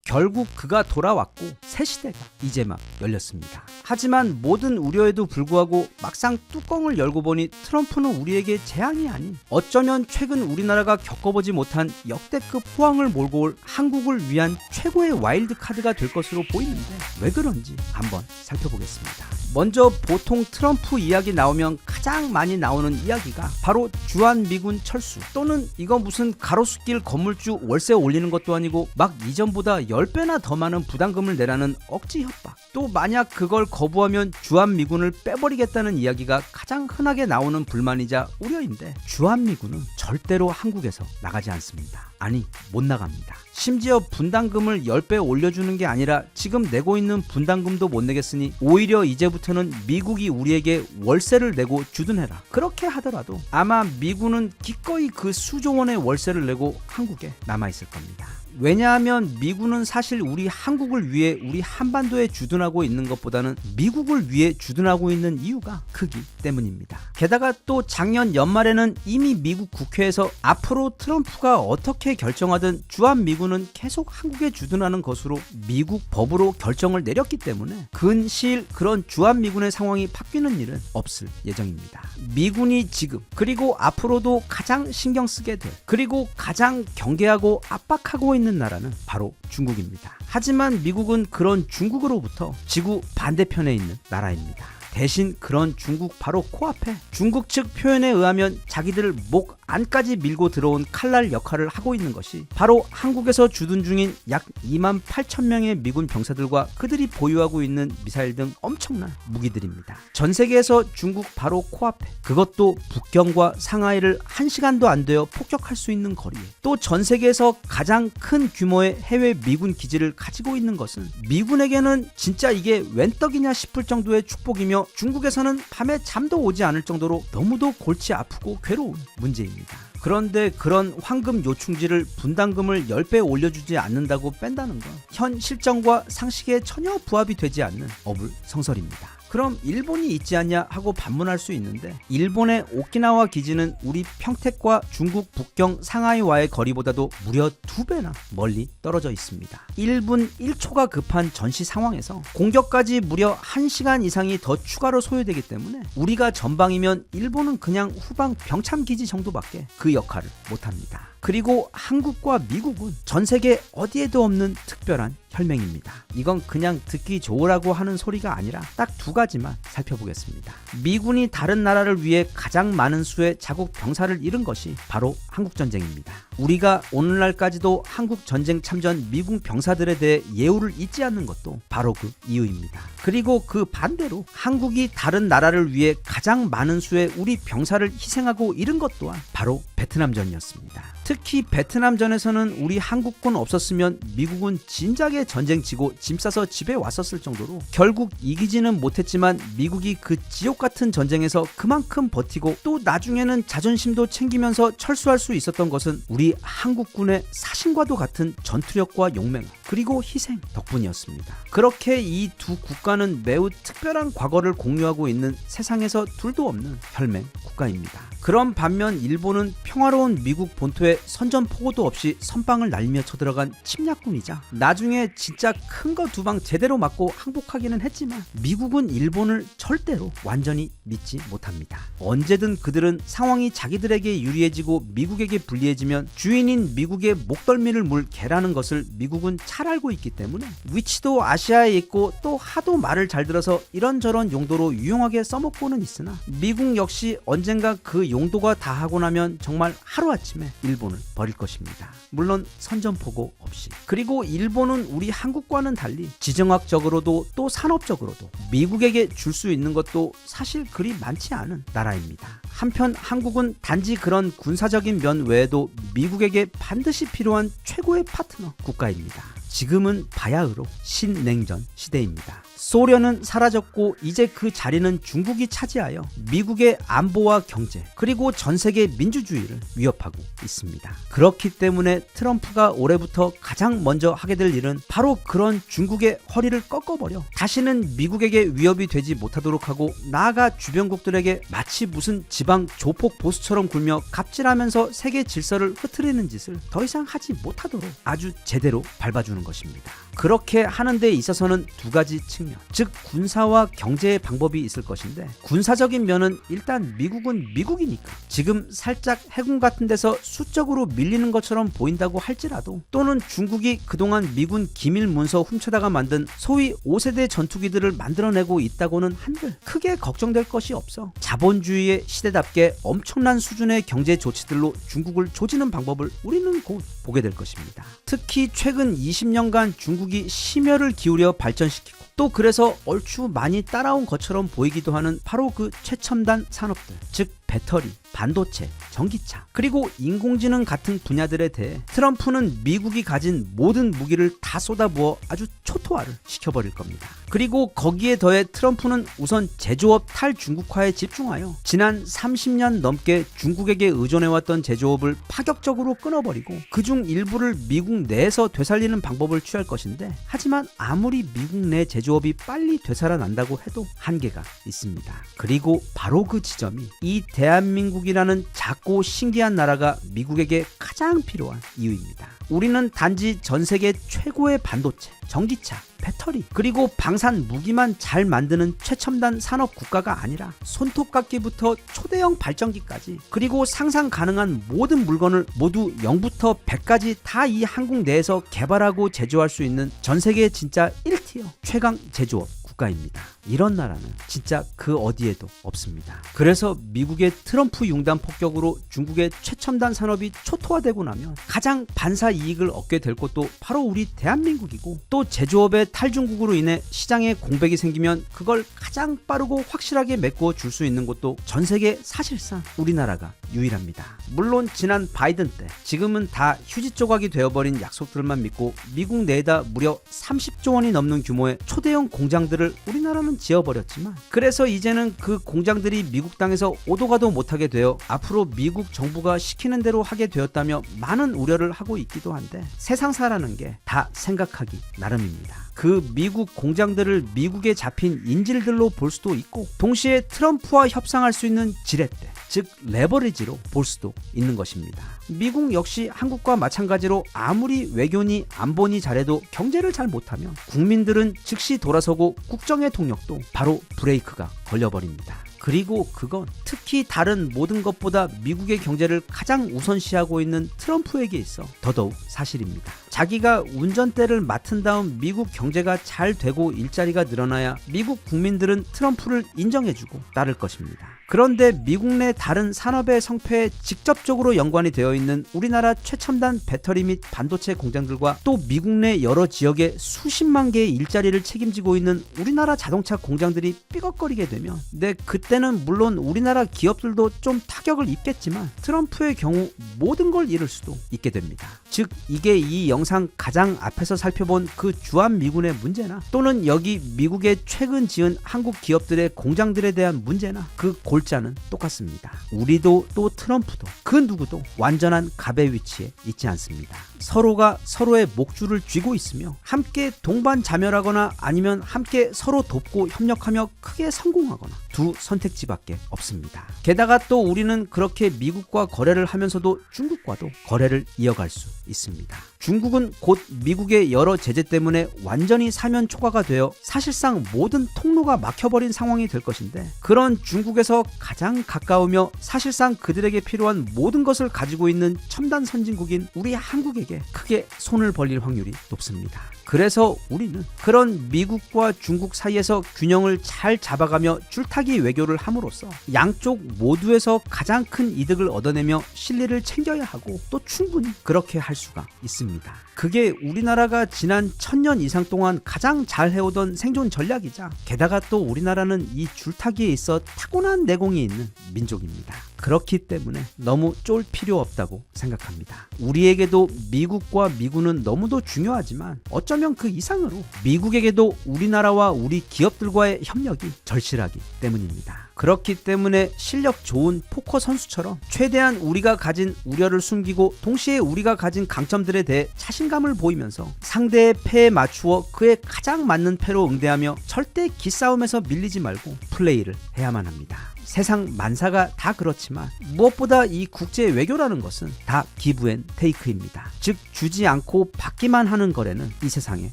결국 그가 돌아왔고 새 시대가 이제 막 열렸습니다. 하지만 모든 우려에도 불구하고 막상 뚜껑을 열고 보니 트럼프는 우리에게 재앙이 아닌 어쩌면 최근 우리나라가 겪어보지 못한 역대급 호황을 몰고 올 한국을 위한 최고의 와일드카드가 될 것으로 보이는데 왜 그런지 한번 살펴보겠습니다. 먼저 보통 트럼프 이야기 나오면 가장 많이 나오는 이야기가 바로 주한미군 철수, 또는 이거 무슨 가로수길 건물주 월세 올리는 것도 아니고 막 이전보다 10배나 더 많은 부담금을 내라는 억지 협박, 또 만약 그걸 거부하면 주한미군을 빼버리겠다는 이야기가 가장 흔하게 나오는 불만이자 우려인데, 주한미군은 절대로 한국에서 나가지 않습니다. 아니, 못 나갑니다. 심지어 분담금을 10배 올려주는 게 아니라 지금 내고 있는 분담금도 못 내겠으니 오히려 이제부터는 미국이 우리에게 월세를 내고 주둔해라. 그렇게 하더라도 아마 미군은 기꺼이 그 수조 원의 월세를 내고 한국에 남아있을 겁니다. 왜냐하면 미군은 사실 우리 한국을 위해 우리 한반도에 주둔하고 있는 것보다는 미국을 위해 주둔하고 있는 이유가 크기 때문입니다. 게다가 또 작년 연말에는 이미 미국 국회에서 앞으로 트럼프가 어떻게 결정하든 주한미군은 계속 한국에 주둔하는 것으로 미국 법으로 결정을 내렸기 때문에 근시일 그런 주한미군의 상황이 바뀌는 일은 없을 예정입니다. 미군이 지금 그리고 앞으로도 가장 신경 쓰게 될, 그리고 가장 경계하고 압박하고 있는 나라는 바로 중국입니다. 하지만 미국은 그런 중국으로부터 지구 반대편에 있는 나라입니다. 대신 그런 중국 바로 코앞에 중국 측 표현에 의하면 자기들 목 안까지 밀고 들어온 칼날 역할을 하고 있는 것이 바로 한국에서 주둔 중인 약 2만 8천 명의 미군 병사들과 그들이 보유하고 있는 미사일 등 엄청난 무기들입니다. 전 세계에서 중국 바로 코앞에, 그것도 북경과 상하이를 1시간도 안 되어 폭격할 수 있는 거리에, 또 전 세계에서 가장 큰 규모의 해외 미군 기지를 가지고 있는 것은 미군에게는 진짜 이게 웬 떡이냐 싶을 정도의 축복이며, 중국에서는 밤에 잠도 오지 않을 정도로 너무도 골치 아프고 괴로운 문제입니다. 그런데 그런 황금 요충지를 분담금을 10배 올려주지 않는다고 뺀다는 건 현 실정과 상식에 전혀 부합이 되지 않는 어불성설입니다. 그럼 일본이 있지 않냐 하고 반문할 수 있는데, 일본의 오키나와 기지는 우리 평택과 중국 북경 상하이와의 거리보다도 무려 2배나 멀리 떨어져 있습니다. 1분 1초가 급한 전시 상황에서 공격까지 무려 1시간 이상이 더 추가로 소요되기 때문에 우리가 전방이면 일본은 그냥 후방 병참 기지 정도밖에 그 역할을 못합니다. 그리고 한국과 미국은 전 세계 어디에도 없는 특별한 혈맹입니다. 이건 그냥 듣기 좋으라고 하는 소리가 아니라 딱 2가지만 살펴보겠습니다. 미군이 다른 나라를 위해 가장 많은 수의 자국 병사를 잃은 것이 바로 한국전쟁입니다. 우리가 오늘날까지도 한국전쟁 참전 미군 병사들에 대해 예우를 잊지 않는 것도 바로 그 이유입니다. 그리고 그 반대로 한국이 다른 나라를 위해 가장 많은 수의 우리 병사를 희생하고 잃은 것 또한 바로 베트남전이었습니다. 특히 베트남전에서는 우리 한국군 없었으면 미국은 진작에 전쟁 지고 짐 싸서 집에 왔었을 정도로 결국 이기지는 못했지만 미국이 그 지옥 같은 전쟁에서 그만큼 버티고 또 나중에는 자존심도 챙기면서 철수할 수 있었던 것은 우리 한국군의 사신과도 같은 전투력과 용맹 그리고 희생 덕분이었습니다. 그렇게 이 두 국가는 매우 특별한 과거를 공유하고 있는 세상에서 둘도 없는 혈맹 국가입니다. 그런 반면 일본은 평화로운 미국 본토에 선전포고도 없이 선빵을 날리며 쳐들어간 침략군이자 나중에 진짜 큰 거 2방 제대로 맞고 항복하기는 했지만 미국은 일본을 절대로 완전히 믿지 못합니다. 언제든 그들은 상황이 자기들에게 유리해지고 미국에게 불리해지면 주인인 미국의 목덜미를 물 개라는 것을 미국은 잘 알고 있기 때문에 위치도 아시아에 있고 또 하도 말을 잘 들어서 이런저런 용도로 유용하게 써먹고는 있으나 미국 역시 언젠가 그 용도가 다 하고 나면 정말 하루아침에 일본을 버릴 것입니다. 물론 선전포고 없이. 그리고 일본은 우리 한국과는 달리 지정학적으로도 또 산업적으로도 미국에게 줄 수 있는 것도 사실 그리 많지 않은 나라입니다. 한편 한국은 단지 그런 군사적인 면 외에도 미국에게 반드시 필요한 최고의 파트너 국가입니다. 지금은 바야흐로 신냉전 시대입니다. 소련은 사라졌고 이제 그 자리는 중국이 차지하여 미국의 안보와 경제 그리고 전 세계 민주주의를 위협하고 있습니다. 그렇기 때문에 트럼프가 올해부터 가장 먼저 하게 될 일은 바로 그런 중국의 허리를 꺾어버려 다시는 미국에게 위협이 되지 못하도록 하고 나아가 주변국들에게 마치 무슨 지방 조폭 보스처럼 굴며 갑질하면서 세계 질서를 흐트리는 짓을 더 이상 하지 못하도록 아주 제대로 밟아주는 것입니다. 그렇게 하는 데 있어서는 두 가지 측면, 즉 군사와 경제의 방법이 있을 것인데, 군사적인 면은 일단 미국은 미국이니까 지금 살짝 해군 같은 데서 수적으로 밀리는 것처럼 보인다고 할지라도, 또는 중국이 그동안 미군 기밀 문서 훔쳐다가 만든 소위 5세대 전투기들을 만들어내고 있다고는 한들 크게 걱정될 것이 없어. 자본주의의 시대답게 엄청난 수준의 경제 조치들로 중국을 조지는 방법을 우리는 곧 보게 될 것입니다. 특히 최근 20년간 중국이 심혈을 기울여 발전시키고 또 그래서 얼추 많이 따라온 것처럼 보이기도 하는 바로 그 최첨단 산업들, 즉 배터리, 반도체, 전기차, 그리고 인공지능 같은 분야들에 대해 트럼프는 미국이 가진 모든 무기를 다 쏟아부어 아주 초토화를 시켜버릴 겁니다. 그리고 거기에 더해 트럼프는 우선 제조업 탈중국화에 집중하여 지난 30년 넘게 중국에게 의존해왔던 제조업을 파격적으로 끊어버리고 그중 일부를 미국 내에서 되살리는 방법을 취할 것인데, 하지만 아무리 미국 내 제조업이 빨리 되살아난다고 해도 한계가 있습니다. 그리고 바로 그 지점이 이 대한민국이라는 작고 신기한 나라가 미국에게 가장 필요한 이유입니다. 우리는 단지 전 세계 최고의 반도체, 전기차, 배터리, 그리고 방산 무기만 잘 만드는 최첨단 산업 국가가 아니라 손톱깎이부터 초대형 발전기까지, 그리고 상상 가능한 모든 물건을 모두 0부터 100까지 다 이 한국 내에서 개발하고 제조할 수 있는 전 세계 진짜 1티어 최강 제조업 국가입니다. 이런 나라는 진짜 그 어디에도 없습니다. 그래서 미국의 트럼프 융단 폭격으로 중국의 최첨단 산업이 초토화되고 나면 가장 반사 이익을 얻게 될 곳도 바로 우리 대한민국이고, 또 제조업의 탈중국으로 인해 시장에 공백이 생기면 그걸 가장 빠르고 확실하게 메꾸어 줄 수 있는 곳도 전 세계 사실상 우리나라가 유일합니다. 물론 지난 바이든 때 지금은 다 휴지 조각이 되어버린 약속들만 믿고 미국 내에다 무려 30조 원이 넘는 규모의 초대형 공장들을 우리나라는 지어버렸지만, 그래서 이제는 그 공장들이 미국 땅에서 오도 가도 못하게 되어 앞으로 미국 정부가 시키는 대로 하게 되었다며 많은 우려를 하고 있기도 한데, 세상사라는 게 다 생각하기 나름입니다. 그 미국 공장들을 미국에 잡힌 인질들로 볼 수도 있고, 동시에 트럼프와 협상할 수 있는 지렛대, 즉 레버리지로 볼 수도 있는 것입니다. 미국 역시 한국과 마찬가지로 아무리 외교니 안보니 잘해도 경제를 잘 못하면 국민들은 즉시 돌아서고 국정의 동력도 바로 브레이크가 걸려버립니다. 그리고 그건 특히 다른 모든 것보다 미국의 경제를 가장 우선시하고 있는 트럼프에게 있어 더더욱 사실입니다. 자기가 운전대를 맡은 다음 미국 경제가 잘 되고 일자리가 늘어나야 미국 국민들은 트럼프를 인정해주고 따를 것입니다. 그런데 미국 내 다른 산업의 성패에 직접적으로 연관이 되어 있는 우리나라 최첨단 배터리 및 반도체 공장들과 또 미국 내 여러 지역에 수십만 개의 일자리를 책임지고 있는 우리나라 자동차 공장들이 삐걱거리게 되면, 그때는 물론 우리나라 기업들도 좀 타격을 입겠지만 트럼프의 경우 모든 걸 잃을 수도 있게 됩니다. 즉 이게 이 영상 가장 앞에서 살펴본 그 주한미군의 문제나, 또는 여기 미국에 최근 지은 한국 기업들의 공장들에 대한 문제나, 그 골자는 똑같습니다. 우리도 또 트럼프도 그 누구도 완전한 갑의 위치에 있지 않습니다. 서로가 서로의 목줄을 쥐고 있으며 함께 동반자멸하거나 아니면 함께 서로 돕고 협력하며 크게 성공하거나 두 선택지밖에 없습니다. 게다가 또 우리는 그렇게 미국과 거래를 하면서도 중국과도 거래를 이어갈 수 있습니다. 중국은 곧 미국의 여러 제재 때문에 완전히 사면 초과가 되어 사실상 모든 통로가 막혀버린 상황이 될 것인데, 그런 중국에서 가장 가까우며 사실상 그들에게 필요한 모든 것을 가지고 있는 첨단 선진국인 우리 한국에게 크게 손을 벌릴 확률이 높습니다. 그래서 우리는 그런 미국과 중국 사이에서 균형을 잘 잡아가며 줄타기 외교를 함으로써 양쪽 모두에서 가장 큰 이득을 얻어내며 실리를 챙겨야 하고, 또 충분히 그렇게 할 수가 있습니다. 그게 우리나라가 지난 1000년 이상 동안 가장 잘 해오던 생존 전략이자, 게다가 또 우리나라는 이 줄타기에 있어 타고난 내공이 있는 민족입니다. 그렇기 때문에 너무 쫄 필요 없다고 생각합니다. 우리에게도 미국과 미군은 너무도 중요하지만 어쩌면 그 이상으로 미국에게도 우리나라와 우리 기업들과의 협력이 절실하기 때문입니다. 그렇기 때문에 실력 좋은 포커 선수처럼 최대한 우리가 가진 우려를 숨기고 동시에 우리가 가진 강점들에 대해 자신감을 보이면서 상대의 패에 맞추어 그에 가장 맞는 패로 응대하며 절대 기싸움에서 밀리지 말고 플레이를 해야만 합니다. 세상 만사가 다 그렇지만 무엇보다 이 국제 외교라는 것은 다 기브 앤 테이크입니다. 즉 주지 않고 받기만 하는 거래는 이 세상에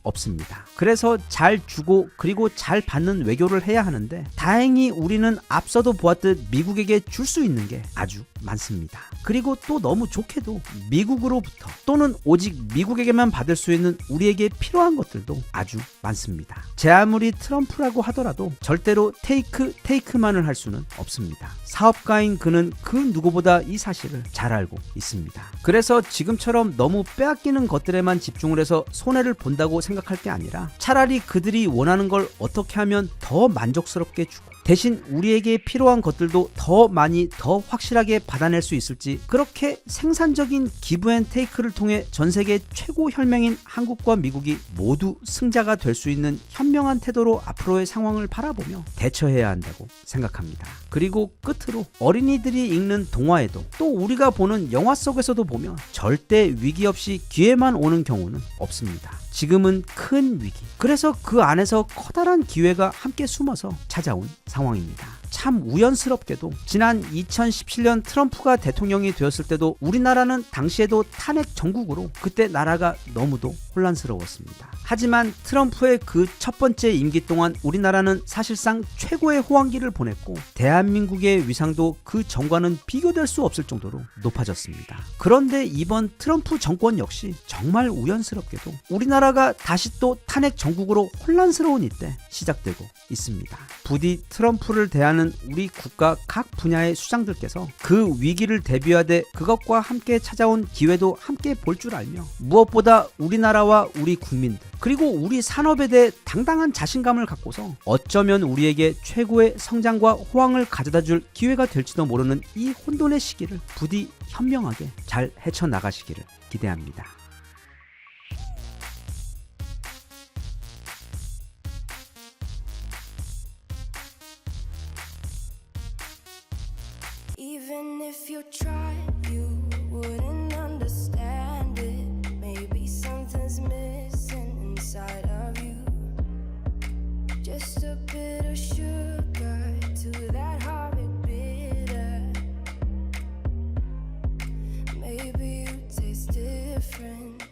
없습니다. 그래서 잘 주고 그리고 잘 받는 외교를 해야 하는데 다행히 우리는 앞서도 보았듯 미국에게 줄 수 있는 게 아주 많습니다. 그리고 또 너무 좋게도 미국으로부터 또는 오직 미국에게만 받을 수 있는 우리에게 필요한 것들도 아주 많습니다. 제 아무리 트럼프라고 하더라도 절대로 테이크만을 할 수는 없습니다. 사업가인 그는 그 누구보다 이 사실을 잘 알고 있습니다. 그래서 지금처럼 너무 빼앗기는 것들에만 집중을 해서 손해를 본다고 생각할 게 아니라 차라리 그들이 원하는 걸 어떻게 하면 더 만족스럽게 주고 대신 우리에게 필요한 것들도 더 많이 더 확실하게 받아낼 수 있을지 그렇게 생산적인 기브 앤 테이크를 통해 전 세계 최고 혈맹인 한국과 미국이 모두 승자가 될 수 있는 현명한 태도로 앞으로의 상황을 바라보며 대처해야 한다고 생각합니다. 그리고 끝으로 어린이들이 읽는 동화에도 또 우리가 보는 영화 속에서도 보면 절대 위기 없이 기회만 오는 경우는 없습니다. 지금은 큰 위기, 그래서 그 안에서 커다란 기회가 함께 숨어서 찾아온 상황입니다. 참 우연스럽게도 지난 2017년 트럼프가 대통령이 되었을 때도 우리나라는 당시에도 탄핵 정국으로 그때 나라가 너무도 혼란스러웠습니다. 하지만 트럼프의 그 첫 번째 임기 동안 우리나라는 사실상 최고의 호황기를 보냈고 대한민국의 위상도 그 전과는 비교될 수 없을 정도로 높아졌습니다. 그런데 이번 트럼프 정권 역시 정말 우연스럽게도 우리나라가 다시 또 탄핵 정국으로 혼란스러운 이때 시작되고 있습니다. 부디 트럼프를 대하는 우리 국가 각 분야의 수장들께서 그 위기를 대비하되 그것과 함께 찾아온 기회도 함께 볼 줄 알며 무엇보다 우리나라와 우리 국민들 그리고 우리 산업에 대해 당당한 자신감을 갖고서 어쩌면 우리에게 최고의 성장과 호황을 가져다줄 기회가 될지도 모르는 이 혼돈의 시기를 부디 현명하게 잘 헤쳐나가시기를 기대합니다. Even if you tried, you wouldn't understand it. Maybe something's missing inside of you. Just a bit of